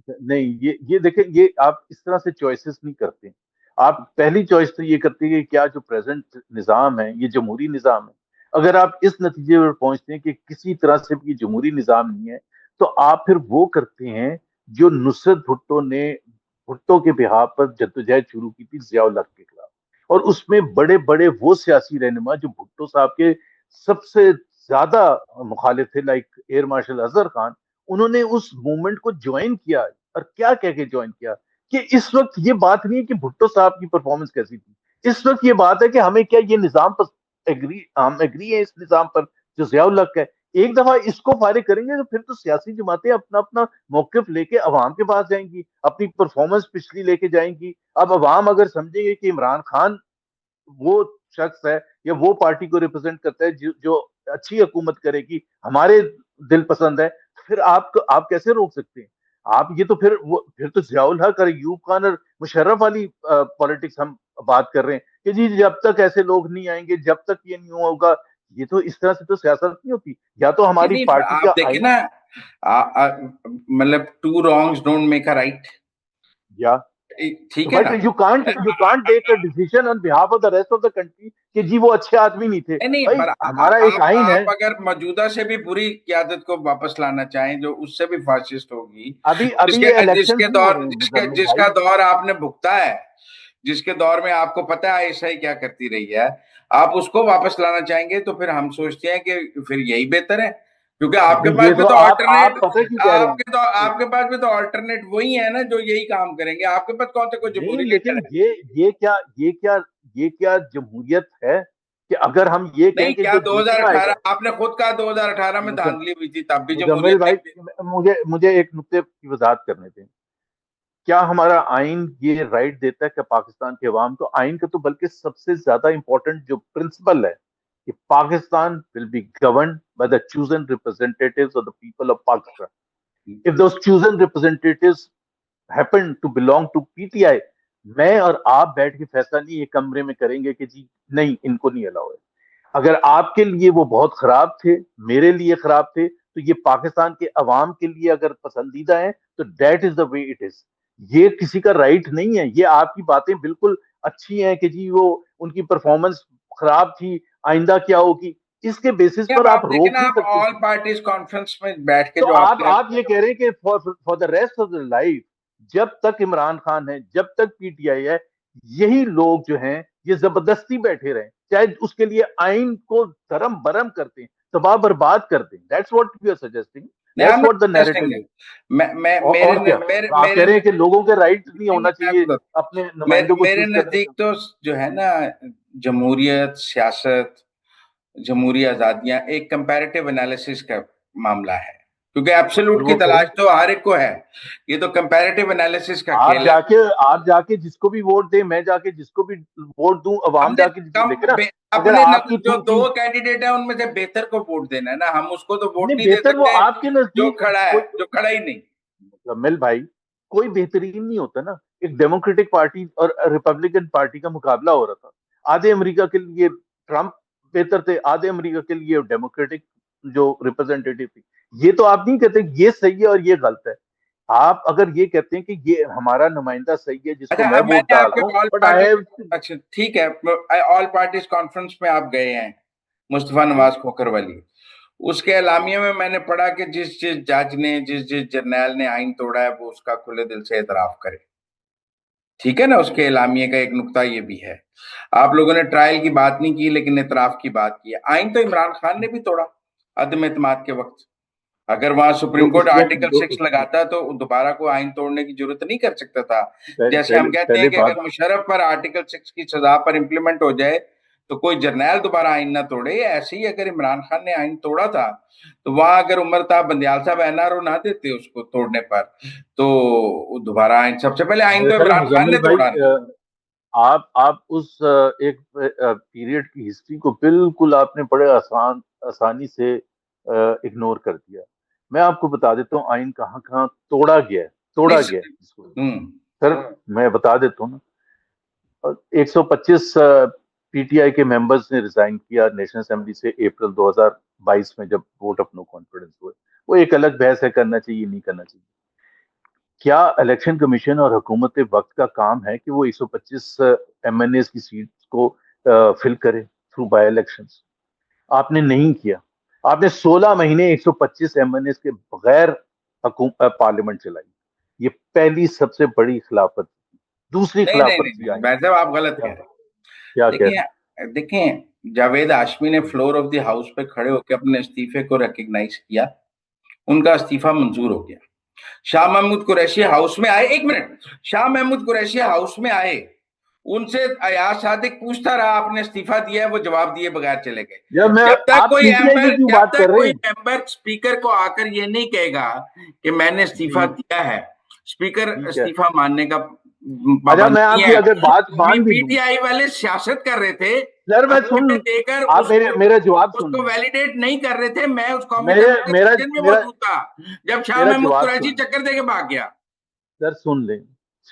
नहीं, ये देखें, ये आप इस तरह से चॉइसेस नहीं करते। आप पहली चॉइस तो ये करते हैं कि क्या जो प्रेजेंट निजाम है ये जमहूरी निजाम है। अगर आप इस नतीजे पर पहुंचते हैं कि किसी तरह से भी ये जमहूरी निजाम नहीं है, तो आप फिर वो करते हैं जो नुसरत भुट्टो ने भुट्टो के बिहाफ पर जद्दोजहद शुरू की थी जियाउल हक के खिलाफ। और उसमें बड़े बड़े वो सियासी रहनुमा जो भुट्टो साहब के सबसे ज्यादा मुखालिफ थे, like air marshal Azhar Khan, उन्होंने उस मूवमेंट को ज्वाइन किया। और क्या कह के ज्वाइन किया कि इस वक्त ये बात नहीं है कि भुट्टो साहब की परफॉर्मेंस कैसी थी, इस वक्त ये बात है कि हमें क्या ये निजाम पर एग्री, हम एग्री है इस निजाम पर जो जियाउल हक है। एक दफा इसको फारिग करेंगे तो फिर तो सियासी जमातें अपना अपना मौकफ लेके अवाम के पास जाएंगी, अपनी परफॉर्मेंस पिछली लेके जाएंगी। अब अवाम अगर समझेंगे कि इमरान खान वो शख्स है या वो पार्टी को रिप्रेजेंट करता है जो अच्छी हुकूमत करेगी, हमारे दिल पसंद है, तो फिर आप कैसे रोक सकते हैं? आप ये तो फिर तो जियाउल हक और यूब खान और मुशर्रफ वाली पॉलिटिक्स हम बात कर रहे हैं कि जी जब तक ऐसे लोग नहीं आएंगे, जब तक ये नहीं होगा। ये तो इस तरह से तो सियासत नहीं होती। या तो नहीं हमारी नहीं, पार्टी आप का देखिए आइन, ना, मतलब two wrongs don't make a right, या ठीक है बट ना। You can't take a decision on behalf of the rest of the country कि जी वो अच्छे आदमी नहीं थे। नहीं नहीं, भाई पर हमारा एक आइन है। आप अगर मौजूदा से भी बुरी क्यादत को वापस लाना चाहें जो उससे भी फासिस्ट होगी, अभी अभी ये जिसके इलेक्शंस जिसके नहीं हो दौर रहे हैं जिसके मुजम्मिल जिसका भाई। दौर आपने भुगता है, जिसके दौर में आपको पता है ऐसा ही क्या करती रही है, आप उसको वापस लाना चाहेंगे, तो फिर हम सोचते हैं कि फिर यही बेहतर है, क्योंकि आपके नहीं, पास ये भी तो तो आप ऑल्टरनेट, पता क्यों कह रहे हैं आपके पास भी तो ऑल्टरनेट वही है ना जो यही काम करेंगे। आपके पास कौन सा कोई नहीं, जमहूरी लीडर लेकिन है? ये क्या जमहूरियत है कि अगर हम ये कहें नहीं, कि क्या जो दूसरा 2018, आएगा। आपने खुद कहा 2018 में मुजम, धांधली हुई थी, तब भी मुजम्मिल जमहूरियत भाई, नहीं थी। मुझे एक नुक्ते की वजाहत करने दें। क्या हमारा आइन ये राइट देता है कि पाकिस्तान के अवाम को, आइन का तो बल्कि सबसे ज्यादा इंपॉर्टेंट जो प्रिंसिपल है कि Pakistan will be govern by the chosen representatives of the people of Pakistan. If those chosen representatives happen to belong to PTI, मैं और आप बैठ के फैसला नहीं एक कमरे में करेंगे कि जी नहीं इनको नहीं अलाउ है। अगर आपके लिए वो बहुत खराब थे, मेरे लिए खराब थे, तो ये पाकिस्तान के अवाम के लिए अगर पसंदीदा है तो that is the way it is. ये किसी का राइट नहीं है। ये आपकी बातें बिल्कुल अच्छी हैं कि जी वो उनकी परफॉर्मेंस खराब थी, आइंदा क्या होगी, इसके बेसिस क्या पर आप आप देखें रोक ना, नहीं आप सकते। ऑल पार्टीज कॉन्फ्रेंस में बैठ के तो जो आपने आप ये कह रहे हैं कि for the rest of the life, जब तक इमरान खान है, जब तक पीटीआई है, यही लोग जो हैं ये जबरदस्ती बैठे रहे, चाहे उसके लिए आइन को धर्म बरम करते हैं, तबाह बर्बाद करते हैं। That's what we are suggesting, नहीं, I am that's not what the suggesting narrative this. Is. मैं मेरे और क्या, मेरे आप कह मेरे रहे हैं कि लोगों के राइट नहीं नहीं, होना मैं चाहिए आपको अपने नुमाइंदों को मेरे चूज करने नजदीक का। तो जो है ना, जमहूरियत, सियासत, जमहूरी आजादियां एक कंपैरेटिव एनालिसिस का मामला है, क्योंकि और एब्सोल्यूट की वो करें, तलाश तो हर एक को है। ये तो कंपैरेटिव एनालिसिस का आप खेल है। जाके आप जाके जिसको भी वोट दें, मैं जाके जिसको भी वोट दूं, अवाम हमने जाके जिसको कम देखे ना, अगर अपने आपकी जो थ्रू दो की कैंडिडेट है उनमें से बेहतर को वोट देना है ना, हम उसको तो वोट नहीं नहीं दे बेहतर, वो सकते आपके जो नजदीक खड़ा है, कोई, जो खड़ा ही नहीं। मुकम्मल भाई, कोई बेहतरीन नहीं होता ना। एक डेमोक्रेटिक पार्टी और रिपब्लिकन पार्टी का मुकाबला हो रहा था। आधे अमेरिका के लिए ट्रंप बेहतर थे, आधे अमेरिका के लिए डेमोक्रेटिक जो रिप्रेजेंटेटिव थी। ये तो आप नहीं कहते ये सही है और ये गलत है। आप अगर ये कहते हैं कि ये हमारा नुमाइंदा सही है जिसको अच्छा, मैं अब वोट मैंने डाल आपके रहा हूँ, all but I party, have, अच्छा ठीक है, ऑल पार्टीज कॉन्फ्रेंस में आप गए हैं, मुस्तफा नवाज खोखर वाली, उसके एलामिया में मैंने पढ़ा कि जिस जिस जज ने, जिस जिस जर्नैल ने आइन तोड़ा है वो उसका खुले दिल से एतराफ करे। ठीक है ना, उसके एलामिये का एक नुक्ता ये भी है। आप लोगों ने ट्रायल की बात नहीं की लेकिन एतराफ की बात की है। आइन तो इमरान खान ने भी तोड़ा अदम एतमाद के वक्त। अगर वहां जो सुप्रीम कोर्ट उस वक्त आर्टिकल जो 6 लगाता तो दोबारा को आइन तोड़ने की जरूरत नहीं कर सकता था। जैसे हम कहते पहले हैं कि बात, अगर मुशर्रफ पर आर्टिकल 6 की सजा पर इम्प्लीमेंट हो जाए तो कोई जर्नैल दोबारा आइन ना तोड़े, ऐसे ही अगर इमरान खान ने आइन तोड़ा था तो वहां अगर उमर था बंदयाल साहब एनआरओ ना देते उसको तोड़ने पर, तो दोबारा आइन, सबसे पहले आइन मेरे तो ख्याल है इमरान खान मुजम्मिल ने भाई, तोड़ा नहीं। आप उस एक पीरियड की हिस्ट्री को बिल्कुल आपने बड़े आसानी से इग्नोर कर दिया। मैं आपको बता देता हूँ आइन कहाँ कहाँ नहीं तोड़ा गया है जिसको। हम्म। सर मैं बता देता हूँ ना, 125 पीटीआई के मेंबर्स ने रिजाइन किया नेशनल असेंबली से अप्रैल 2022 में, जब वोट ऑफ नो कॉन्फिडेंस हुए। वो एक अलग बहस है, करना चाहिए नहीं करना चाहिए। क्या इलेक्शन कमीशन और हुकूमत वक्त का काम है कि वो 125 एमएनए की सीट को फिल करे थ्रू बाय इलेक्शंस? आपने नहीं किया। आपने 16 महीने 125 एमएनए के बगैर पार्लियामेंट चलाई। ये पहली सबसे बड़ी खिलाफत। दूसरी नहीं नहीं खिलाफत नहीं थी नहीं आई। भाई साहब, आप गलत कह क्या रहे हैं। क्या कह रहे देखिए देखें, जावेद आशमी ने हैं? फ्लोर ऑफ द हाउस पे खड़े होकर अपने इस्तीफे को रिकग्नाइज किया, उनका इस्तीफा मंजूर हो गया। शाह महमूद कुरैशी हाउस में आए, एक मिनट, शाह महमूद कुरैशी हाउस में आए, उनसे अयाज सादिक पूछता रहा आपने इस्तीफा दिया है, वो जवाब दिए बगैर चले गए। जब मैं, आप पीटीआई की क्यों जब बात तक कर रहे कोई हैं? मेंबर स्पीकर को आकर ये नहीं कहेगा कि मैंने इस्तीफा जी दिया है, स्पीकर ठीक है। इस्तीफा मानने का अच्छा मैं पाबंदी आपकी है। अगर बात अभी मान भी लूं, पीटीआई वाले सियासत कर रहे थे, सर मैं सुन, कमिटमेंट देकर आप मेरे उसको मेरा जवाब सुन उसको लें। वैलिडेट नहीं कर रहे थे। मैं उस मेरे कमिटमेंट के मेरा किचन में मेरा मौजूद था जब शाह मेरा महमूद जवाब कुरैशी सुन लें। चक्कर देके भाग गया। सर सुन लें,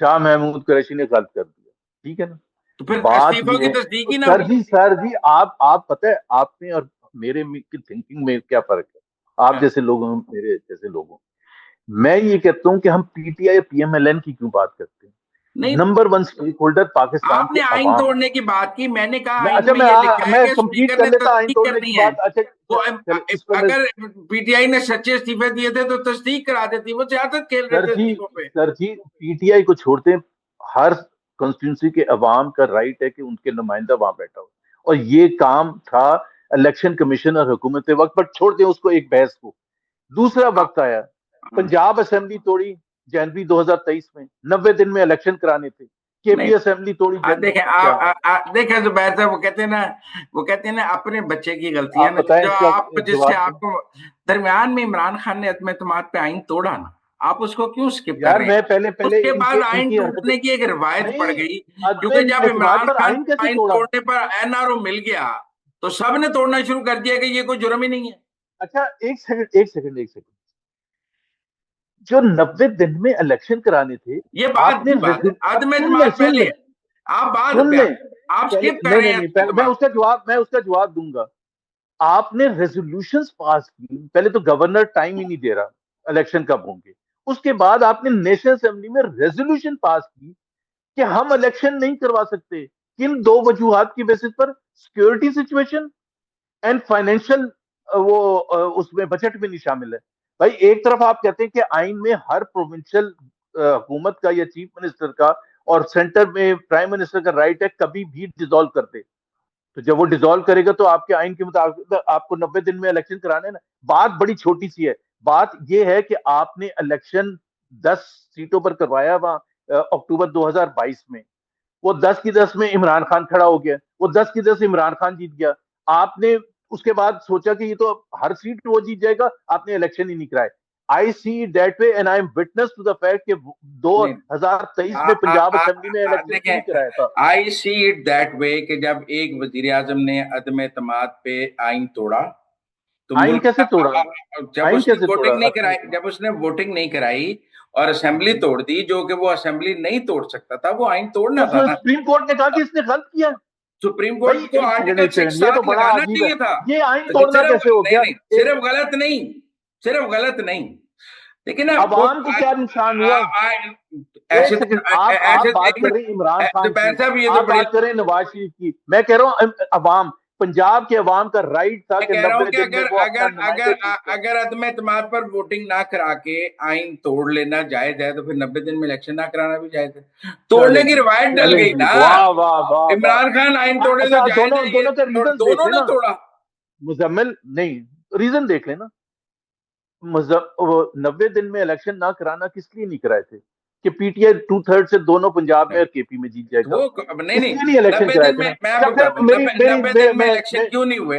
शाह महमूद कुरैशी ने गलत कर दिया, ठीक है ना। तो फिर बात इस्तीफों की ये, तस्दीक ही ना सर हुई। जी, सर जी, आप पता है आप में और मेरे में की थिंकिंग में क्या फर्क है? आप हाँ। जैसे लोगों, मेरे जैसे लोगों, मैं ये कहता हूँ कि हम पीटीआई पीएमएलएन की क्यों बात करते हैं? नहीं, number one stakeholder Pakistan के आपने आइन अवाम। तोड़ने की बात की, मैंने कहा मैं आइन अच्छा में ये लिखा है मैं कि कंप्लीट स्पीकर कर ने लेता आइन तस्दीक तोड़ने की करनी है। बात। अच्छा वो चले इस पर मैं, अगर पीटीआई ने सच्चे इस्तीफे दिए थे तो तस्दीक करा देती, वो सियासत खेल रहे सर थे जी, इस्तीफों पे। सर जी, पीटीआई को छोड़ते हैं, हर कॉन्स्टिट्यूंसी के अवाम का राइट है कि उनके नुमाइंदा वहां बैठा हो। और ये काम था इलेक्शन कमीशन और हुकूमत वक्त पर, छोड़ दें उसको एक बहस को। दूसरा हाँ, वक्त आया, हाँ। पंजाब असेंबली तोड़ी जनवरी 2023 में, 90 दिन में इलेक्शन कराने थे। नहीं, केपी असेंबली तोड़ी देखें क्या? देखें जुबैर साहब, वो कहते हैं ना, वो कहते हैं ना अपने बच्चे की गलतियां आप ना, बताएं जो इसका आप जिससे जवाब दें। आपको दरमियान में इमरान खान ने अदम एतमाद पे आइन तोड़ा ना, आप उसको क्यों स्किप कर यार रहे हैं? मैं पहले पहले उसके इनके बाद आइन इनकी हरकतें, टूटने की एक रिवायत पड़ नहीं, गई, क्योंकि अदम जब एतमाद इमरान पर खान आइन को कैसे आइन तोड़ा? तोड़ने पर एनआरओ मिल गया तो सबने तोड़ना शुरू कर दिया कि ये कोई जुर्म ही नहीं है। अच्छा एक सेकंड, एक सेकंड, एक सेकंड। जो 90 दिन में इलेक्शन कराने थे, ये बात आपने की बात है, अदम सुन ले एतमाद सुन पहले, ले आप सुन बाद ले आप पहले, स्किप कर नहीं रहे नहीं हैं नहीं, अदम पहले एतमाद। मैं उसका जवाब दूंगा। आपने रेजोल्यूशंस पास की, पहले तो गवर्नर टाइम ही नहीं दे रहा इलेक्शन कब होंगे। उसके बाद आपने नेशनल असेंबली में रेजोल्यूशन पास की कि हम इलेक्शन नहीं करवा सकते। किन दो वजूहात की बेसिस पर? सिक्योरिटी सिचुएशन एंड फाइनेंशियल, वो उसमें बजट में नहीं शामिल है। भाई एक तरफ आप कहते हैं कि आइन में हर प्रोविंशियल हुकूमत का या चीफ मिनिस्टर का और सेंटर में प्राइम मिनिस्टर का राइट है कभी भी डिसॉल्व कर दे। तो जब वो डिसॉल्व करेगा तो आपके आइन के मुताबिक तो आपको 90 दिन में इलेक्शन कराने ना। बात बड़ी छोटी सी है। बात यह है कि आपने इलेक्शन 10 सीटों पर करवाया वहां अक्टूबर 2022 में। वो 10 की 10 में इमरान खान खड़ा हो गया, वो 10 की 10 इमरान खान जीत गया। आपने उसके बाद सोचा कि ये तो हर सीट वो जीत जाएगा, आपने इलेक्शन ही नहीं कराए। I see that way and I am witness to the fact कि नहीं, 2023 में पंजाब असेंबली में इलेक्शन क्यों नहीं देखें, कराया था। आई सी इट दैट वे कि जब एक वजीर आजम ने अदम एतमाद पे आइन तोड़ा तो आइन मुल्क कैसे तोड़ा? जब आइन उसने कैसे वोटिंग तोड़ा? नहीं कराई, जब उसने वोटिंग नहीं कराई और असेंबली तोड़ दी, जो कि वो असेंबली नहीं तोड़ सकता था, वो आइन तोड़ना तो था ना। सुप्रीम कोर्ट ने कहा कि इसने गलत किया। सुप्रीम भाई कोर्ट को आर्टिकल एक सिक्स सेकंड, ये तो साथ बड़ा लगाना अजीब है। चाहिए था। ये आइन तो तोड़ना सिर्फ कैसे हो नहीं गया? नहीं, सिर्फ गलत नहीं, सिर्फ गलत नहीं, लेकिन ना वो अवाम को क्या नुकसान हुआ? ऐसे एक तो सेकंड, आप ऐसे बात एक कर रहे हैं इमरान मिनट खान जुबैर की, साहब, ये तो आप बड़ी, बात कर रहे हैं नवाज शरीफ की। मैं कह रहा हूं अवाम, पंजाब के अवाम का राइट था मैं कि कह रहा हूं 90 कि दिन में अगर वो अपना अगर नुमाइंदे अगर चूज करें। अगर अदम एतमाद पर वोटिंग ना करा के आइन तोड़ लेना जायज है, तो फिर 90 दिन में इलेक्शन ना कराना भी जायज है। तोड़ने चले की जी, रिवायत डल चले गई जी, ना। वाह वाह वाह इमरान खान आइन वाह। तोड़े तो अच्छा, जायज है, दोनों ये दोनों के रीजन देख दोनों ने लेना। तोड़ा। मुजम्मिल नहीं, रीजन देख लेना। 90 दिन में इलेक्शन ना कराना किस लिए नहीं कराए थे? कि पीटीआई 2/3 से दोनों पंजाब में और केपी में जीत तो जाएगा, वो नहीं नहीं, इसलिए नहीं इलेक्शन नब्बे कराए दिन थे में ना। मैं अच्छा आपको फिर बताता हूँ, मेरी नब्बे मेरी नब्बे मैं, दिन में मैं, इलेक्शन मैं क्यों नहीं हुए?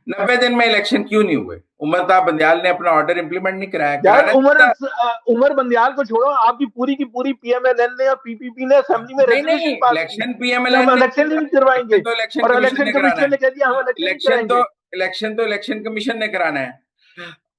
90 दिन में इलेक्शन क्यों नहीं हुए? उमरता बंदयाल ने अपना ऑर्डर इंप्लीमेंट नहीं कराया, यार कराना उमर चाहिए था। उमर बंदयाल को छोड़ो, आपकी पूरी की पूरी पीएमएलएन ने और पीपीपी ने असेंबली में नहीं रेजोल्यूशन नहीं, पास की इलेक्शन कि पीएमएलएन हम ने इलेक्शन ही नहीं करवाएंगे। इलेक्शन तो इलेक्शन और कमीशन इलेक्शन ने कराना कमीशन है। ने कह दिया हम इलेक्शन नहीं इलेक्शन तो कराएंगे। इलेक्शन कमीशन ने कराना है।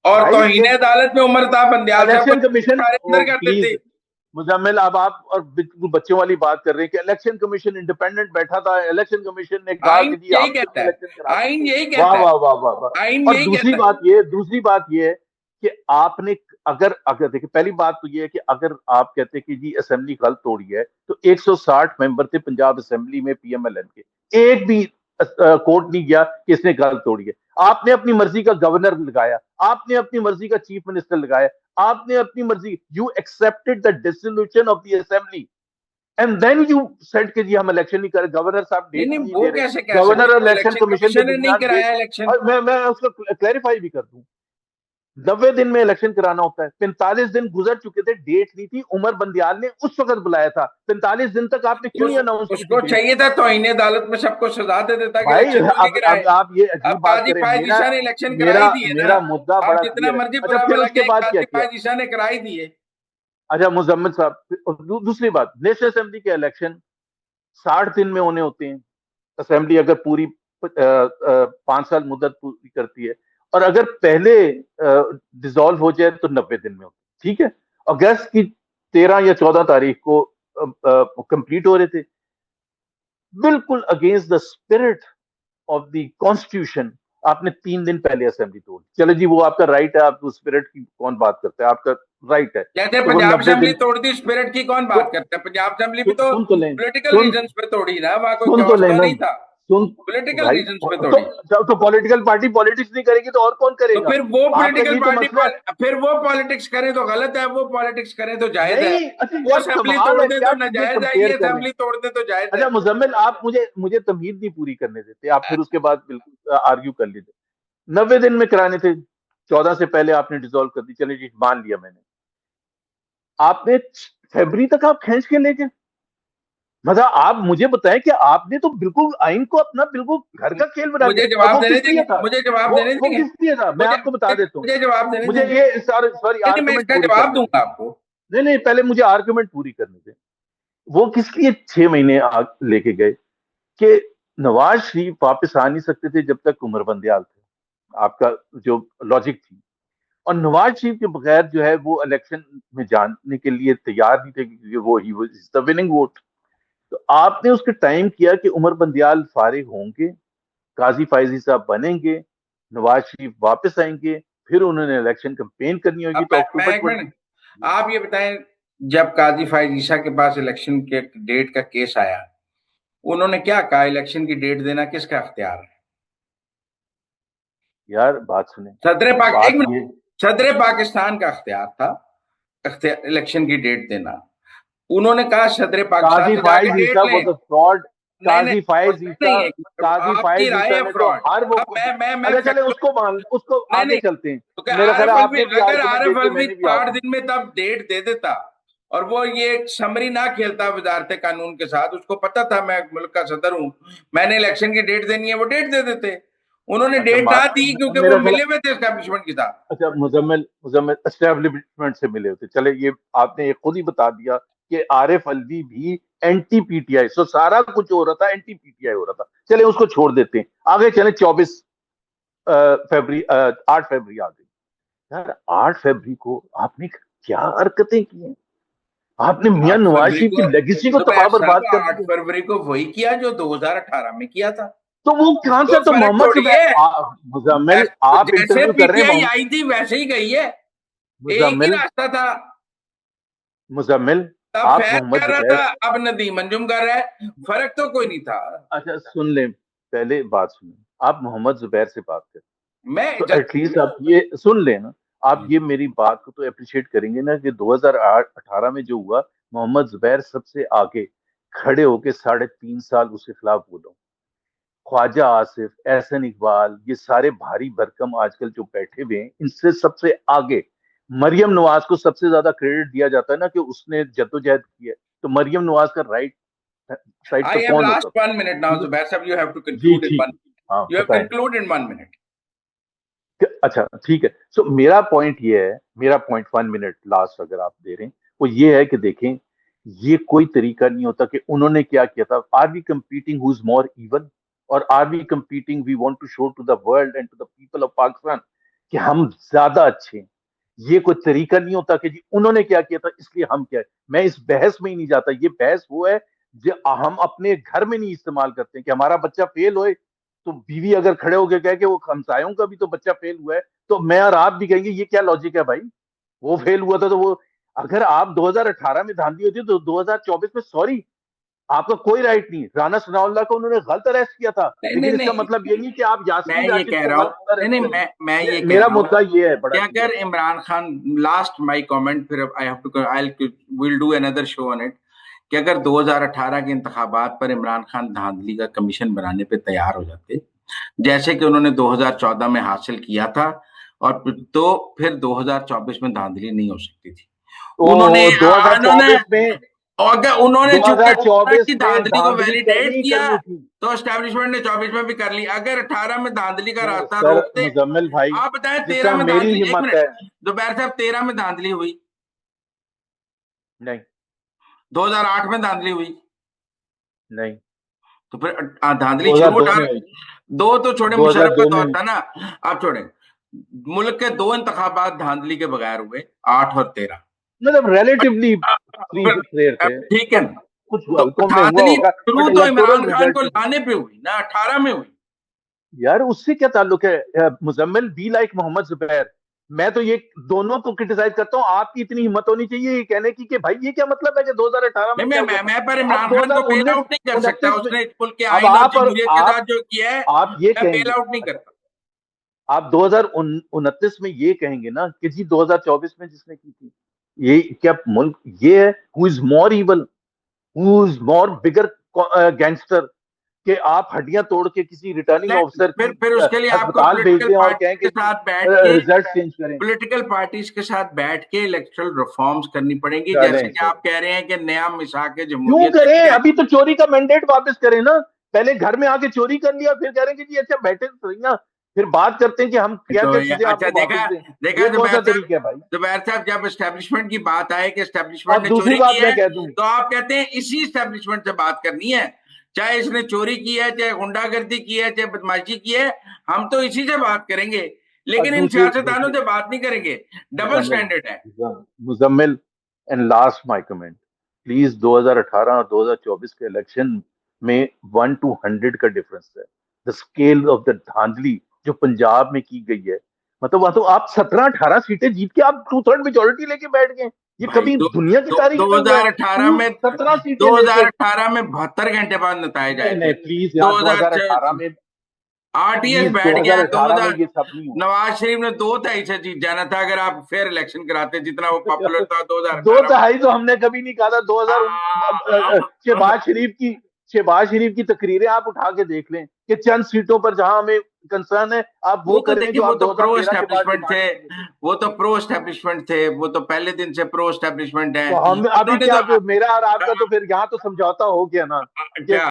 और भाई तौहीन एक अदालत में उमरता बंदयाल साहब को इलेक्शन कमीशन, अंदर कर प्लीज देते। मुजम्मिल, अब आप और बिल्कुल बच्चों वाली बात कर रहे हैं कि इलेक्शन कमीशन इंडिपेंडेंट बैठा था, इलेक्शन कमीशन ने कहा आइन कि जी यही हम कहता तुम्हें है, इलेक्शन करा आइन देंगे। यही वाह कहता है, वाह वाह वाह वाह। आइन और यही कहता है। दूसरी बात ये है कि आपने, अगर अगर देखिए, पहली बात तो ये है कि अगर आप कहते हैं कि जी असेंबली कल तोड़ी है, तो 160 मेंबर थे पंजाब असेंबली में पीएमएलएन के, एक भी कोर्ट नहीं गया कि इसने गल तोड़ी है। आपने अपनी मर्जी का गवर्नर लगाया, आपने अपनी मर्जी का चीफ मिनिस्टर लगाया, आपने अपनी मर्जी, you accepted the dissolution of the assembly and then you said कि जी हम इलेक्शन नहीं कर, गवर्नर साहब नहीं डेट नहीं, नहीं वो दे रहे। कैसे कह सकते गवर्नर और हैं, इलेक्शन इलेक्शन कमीशन के कमीशन ने नहीं दरमियान डेट, कराया इलेक्शन। और मैं उसको क्लैरिफाई भी कर दूं। 90 दिन में इलेक्शन कराना होता है, 45 दिन गुजर चुके थे, डेट नहीं थी। उमर बंदयाल ने उस वक्त बुलाया था, 45 दिन तक आपने क्यों नहीं अनाउंस की थी उसको डेट? चाहिए था तौहीन अदालत में सबको सजा दे देता कि भाई इलेक्शन क्यों नहीं कराए। अब आप ये अब अजीब बात काजी करें। फायज मेरा ईसा ने इलेक्शन करा मेरा ही दिए ना। मेरा मुद्दा आप बड़ा जितना क्लियर है। मर्जी अच्छा बुरा फिर भला उसके कहें, बाद क्या काजी किया? फायज ईसा ने करा ही दिए। अच्छा मुजम्मिल साहब, दूसरी बात, नेशनल असेंबली के इलेक्शन 60 दिन में होने होते हैं। असेंबली अगर पूरी 5 साल मुद्दत पूरी करती है, और अगर पहले डिसॉल्व हो जाए तो 90 दिन में होती है, ठीक है। अगस्त की 13 या 14 तारीख को कंप्लीट हो रहे थे, बिल्कुल against the spirit of the constitution. आपने 3 दिन पहले असेंबली तोड़ दी। चलो जी, वो आपका राइट है, आप स्पिरिट की कौन बात करता है, आपका राइट है। कहते हैं तो वो पंजाब नब्बे असेंबली दिन तोड़ दी, स्पिरिट की कौन बात करता है? पंजाब असेंबली भी तो सुन तो लें, पॉलिटिकल सुन रीजंस पे तोड़ी ना, वहां कोई सुन तो चौस तो लेना, नहीं था। सुन। पॉलिटिकल भाई रीजंस पे तोड़ी। तो पॉलिटिकल पार्टी पॉलिटिक्स नहीं करेगी तो और कौन तो करेगा? फिर वो आपका पॉलिटिकल यही तो पार्टी मसला है। फिर वो पॉलिटिक्स करें तो गलत है, वो पॉलिटिक्स करें तो जायज है। नहीं, अच्छा वो यार असेंबली कमाल तोड़ है, दे क्या तो चीजें नाजायज है, कंपेयर ये कर रहे हैं। असेंबली तोड़ दे तो जायज है। अच्छा मुजम्मिल, आप मुझे मुझे तमहीद नहीं पूरी करने देते, आप फिर उसके बाद बिल्कुल आर्ग्यू कर लीजिए। 90 दिन में कराने थे, 14 से पहले आपने डिसॉल्व कर दी, चलिए जी मान लिया मैंने। आपने फरवरी तक आप खींच के ले गए। मतलब आप मुझे बताएं कि आपने तो बिल्कुल आइन को अपना बिल्कुल घर का खेल बना दिया। मुझे और जवाब वो देने किस लिए देंगे, था? मुझे जवाब देने वो देंगे, किस लिए था, मैं मुझे आपको बता देता हूँ। मुझे जवाब देने मुझे देंगे। ये सॉरी नहीं नहीं, मैं आर्गुमेंट इसका पूरी जवाब करने दें। दूंगा आपको। नहीं नहीं, पहले मुझे आर्गुमेंट पूरी करने दें। वो किस लिए 6 महीने लेके गए कि नवाज शरीफ वापस आ नहीं सकते थे जब तक उमर बंदयाल थे। आपका जो लॉजिक थी, और नवाज शरीफ के बगैर जो है वो इलेक्शन में जाने के लिए तैयार नहीं थे, क्योंकि वो he was the winning vote. तो आपने उसके टाइम किया कि उमर बंदियाल फारिग होंगे, काजी फायजी साहब बनेंगे, नवाज शरीफ वापस आएंगे, फिर उन्होंने इलेक्शन कैंपेन करनी होगी अब तो मैं अक्टूबर एक 20। मिनट, आप ये बताएं, जब काजी फायज ईसा के पास इलेक्शन के डेट का केस आया, उन्होंने क्या कहा, इलेक्शन की डेट देना किसका अख्तियार है? यार बात सुने, सदर पाक, एक बात मिनट, ये, सदर पाकिस्तान का अख्तियार था इलेक्शन की डेट देना। उन्होंने कहा सदर पाकिस्तान काजी से जाके फायज ईसा डेट वो लें। तो फ्रॉड। नहीं नहीं, काजी फायज उसमें ईसा, नहीं है, काजी आपकी फायज राय ईसा है ने तो फ्रॉड। हर वो अब मैं अच्छा चले फैक्ट, उसको मान, उसको नहीं आगे नहीं, चलते हैं। तो क्या मेरा ख्याल है आरफ अलवी, आपने भी अगर आर्गुमेंट आरफ देते, अलवी मैंने भी 8 आर्गुमेंट। दिन में तब डेट दे देता और वो ये समरी ना खेलता वजारत कानून के साथ, उसको पता था मैं मुल्क का सदर हूं, मैंने इलेक्शन की डेट देनी है, वो डेट दे देते। उन्होंने अच्छा डेट ना दी अब क्योंकि वो मेरा ख्याल मिले हुए थे एस्टेब्लिशमेंट के साथ। अच्छा मुजम्मिल मुजम्मिल एस्टेब्लिशमेंट से मिले होते, चले ये आपने ये खुद ही बता दिया कि आरिफ अलवी भी एंटी पीटीआई, सो सारा कुछ हो रहा था एंटी पीटीआई हो रहा था, चले उसको छोड़ देते हैं, आगे चले 24 फरवरी 8 फरवरी आ गई। यार 8 फरवरी को आपने क्या हरकतें की हैं? आपने मियां आठ नवाज फरवरी शरीफ की को लेगेसी को जुबैर तबाह साहब बर्बाद कर आठ दिया। फरवरी को वही किया जो 2018 में किया था। तो वो कहां से, कोई तो फर्क मोहम्मद थोड़ी जुबैर है, मुजम्मिल आप जैसे इंटरव्यू कर रहे हैं पीटीआई आई थी वैसे ही गई है, एक ही मुजम्मिल रास्ता था। मुजम्मिल तब आप फैज मोहम्मद कर रहा जुबैर, था, अब नदीम अंजुम कर रहा है, फर्क तो कोई नहीं था। अच्छा सुन लें, पहले बात सुनें, आप मोहम्मद जुबैर से बात करें मैं तो जब एटलीस्ट आप ये सुन लेना, आप ये मेरी बात को तो अप्रिशिएट करेंगे ना कि 2018 में जो हुआ, मोहम्मद जुबैर सबसे आगे खड़े होके 3.5 साल उसके खिलाफ बोला। ख्वाजा आसिफ, एहसन इकबाल, ये सारे भारी भरकम आजकल जो बैठे हुए हैं, इनसे सबसे आगे मरियम नवाज को सबसे ज्यादा क्रेडिट दिया जाता है ना कि उसने जद्दोजहद की है, तो मरियम नवाज का राइट साइड पे आई हैव कौन होता लास्ट था? 1 minute now, Zubair sahab, you have to जी कंक्लूड इन ठीक, वन, हाँ यू हैव बताएं। कंक्लूड इन 1 मिनट। अच्छा ठीक है, सो मेरा पॉइंट ये है, मेरा पॉइंट 1 मिनट लास्ट अगर आप दे रहे हैं, वो ये है कि देखें, ये कोई तरीका नहीं होता कि उन्होंने क्या किया था। Are we competing who is more even, और are we competing we want to show to the world and to the people of Pakistan कि हम ज्यादा अच्छे हैं? ये कोई तरीका नहीं होता कि जी उन्होंने क्या किया था इसलिए हम क्या है। मैं इस बहस में ही नहीं जाता, ये बहस वो है जो हम अपने घर में नहीं इस्तेमाल करते हैं कि हमारा बच्चा फेल होए तो बीवी अगर खड़े होकर कहे कि वो हमसायों का भी तो बच्चा फेल हुआ है, तो मैं और आप भी कहेंगे ये क्या लॉजिक है भाई, वो फेल हुआ था तो वो, अगर आप 2018 में धांधली होती तो 2024 में सॉरी, आपका कोई राइट नहीं। राना सनाउल्लाह को उन्होंने गलत अरेस्ट किया था, नहीं नहीं लेकिन इसका नहीं, मतलब ये नहीं कि आप मैं यासीन ये राशिद कह को रहा हूँ, गलत नहीं अरेस्ट नहीं, करें। मैं ये कह मेरा रहा हूँ मुद्दा ये है बड़ा कि क्लियर। अगर Imran Khan, last my comment, फिर I have to, I will do another show on it, कि अगर 2018 के इंतखाबात पर इमरान खान धांधली का कमीशन बनाने पे तैयार हो जाते, जैसे कि उन्होंने 2014 में हासिल किया था, और तो फिर 2024 में धांधली नहीं हो सकती थी। तो उन्होंने 2024 में, अगर उन्होंने चूंकि 2024 की में धांधली को धांधली वैलिडेट करनी ही किया, करनी थी। तो एस्टेब्लिशमेंट ने 24 में भी कर ली। अगर 18 में धांधली का रास्ता सर रोकते, मुजम्मिल भाई, आप बताएं जिस 13 तरह में मेरी धांधली, एक हिम्मत मिनट, है, दोपहर साहब 13 में धांधली हुई, नहीं 2008 में धांधली हुई, नहीं, तो फिर धांधली शुरू 2002 में 18, हुई, दो तो छोड़े, मुशर्रफ का 2002 में दौर हुई। था ना, आप छोड़े, मुल्क के दो इंतखाबात धांधली के बगैर हुए, 8 और 13। मतलब रिलेटिवली फ्री फिर फेयर थे, ठीक है कुछ ना, कुछ तो हल्कों में हुआ धांधली होगा, शुरू बट तो इलेक्टोरल इमरान खान को रिजल्ट। लाने पे हुई ना, 18 में हुई। यार उससे क्या ताल्लुक है? मुजम्मिल बी लाइक मोहम्मद जुबैर, मैं तो ये दोनों को क्रिटिसाइज करता हूँ। आपकी इतनी हिम्मत होनी चाहिए ये कहने की कि भाई ये क्या मतलब है कि 2018 नहीं, में क्या हुआ था। मैं पर अब इमरान खान को बेल 2019 आउट नहीं कर सकता, 29 में, उसने मुल्क के अब आइन और आप और जमहूरियत के साथ जो किया है, आप ये मैं बेल कहेंगे, आउट नहीं अच्छा करता। आप 2029 में ये कहेंगे ना कि जी 2024 में जिसने की थी, ये क्या मुल्क ये है who is more evil, who is more bigger gangster, कि आप हड्डियां तोड़ के किसी रिटर्निंग ऑफिसर की फिर उसके लिए आपको अस्पताल भेज पॉलिटिकल दें और कहें पार्टी कि के जी साथ बैठ के, रिजल्ट चेंज करें। पॉलिटिकल पार्टीज के साथ बैठ के इलेक्टोरल रिफॉर्म्स करनी पड़ेंगी, जैसे चलें कि चलें, आप कह रहे हैं कि नया मिसाक क्यों जमहूरियत करें? नहीं है। अभी तो चोरी का मैंडेट वापस करें ना। पहले घर में आके चोरी कर लिया, फिर कह रहे हैं कि जी अच्छा बैठे तो सही ना, फिर बात करते हैं कि हम क्या तो क्या ये चीजें अच्छा, आपको वापस देखा, दें। देखा ये कौन सा जुबैर साहब, तरीका है भाई? जब एस्टेब्लिशमेंट की बात आए कि एस्टेब्लिशमेंट और ने दूसरी चोरी की बात मैं है, कह दूं, तो आप कहते हैं इसी एस्टेब्लिशमेंट से बात करनी है, चाहे इसने चोरी की है, चाहे गुंडागर्दी की है, चाहे बदमाशी की है, हम तो इसी से बात करेंगे। लेकिन इन दूसरे सियासतदानों से बात नहीं करेंगे। डबल मुजम्मिल स्टैंडर्ड है। Muzammil and last my comment, please 2018 और 2024 के इलेक्शन में 1 to 100 का डिफरेंस है। द स्केल ऑफ द धांधली जो पंजाब में की गई है, मतलब वहां तो आप 17-18 सीटें जीत के आप 2/3 मेजोरिटी लेके बैठ गए। ये भाई कभी दो, दुनिया की दो, तारीख में हुआ है? 2018 टू में 17 सीटें लेके। 2018 में 72 घंटे बाद नतायज आए नहीं थे। नहीं प्लीज यार, 2000 2018 में, आरटीएस प्लीज बैठ गया। 2018 में 2000 ये सब नहीं हुआ। नवाज शरीफ ने 2/3 से जीत जाना था अगर आप फेयर इलेक्शन कराते, जितना वो पॉपुलर था दो 2018 दहाई तो हमने कभी नहीं कहा था। में। शहबाज शरीफ की तकरीरें आप उठा के देख लें कि चंद सीटों पर जहां हमें कंसर्न है आप वो वो तो करें देखिए, जो वो आप तो प्रो 2013 के बाद एस्टेब्लिशमेंट थे। डिमांड किए थे। वो तो प्रो एस्टेब्लिशमेंट थे, वो तो पहले दिन से प्रो एस्टेब्लिशमेंट है। तो हम अभी उन्होंने क्या, तो मेरा और आपका तो फिर यहाँ तो समझौता हो गया ना कि क्या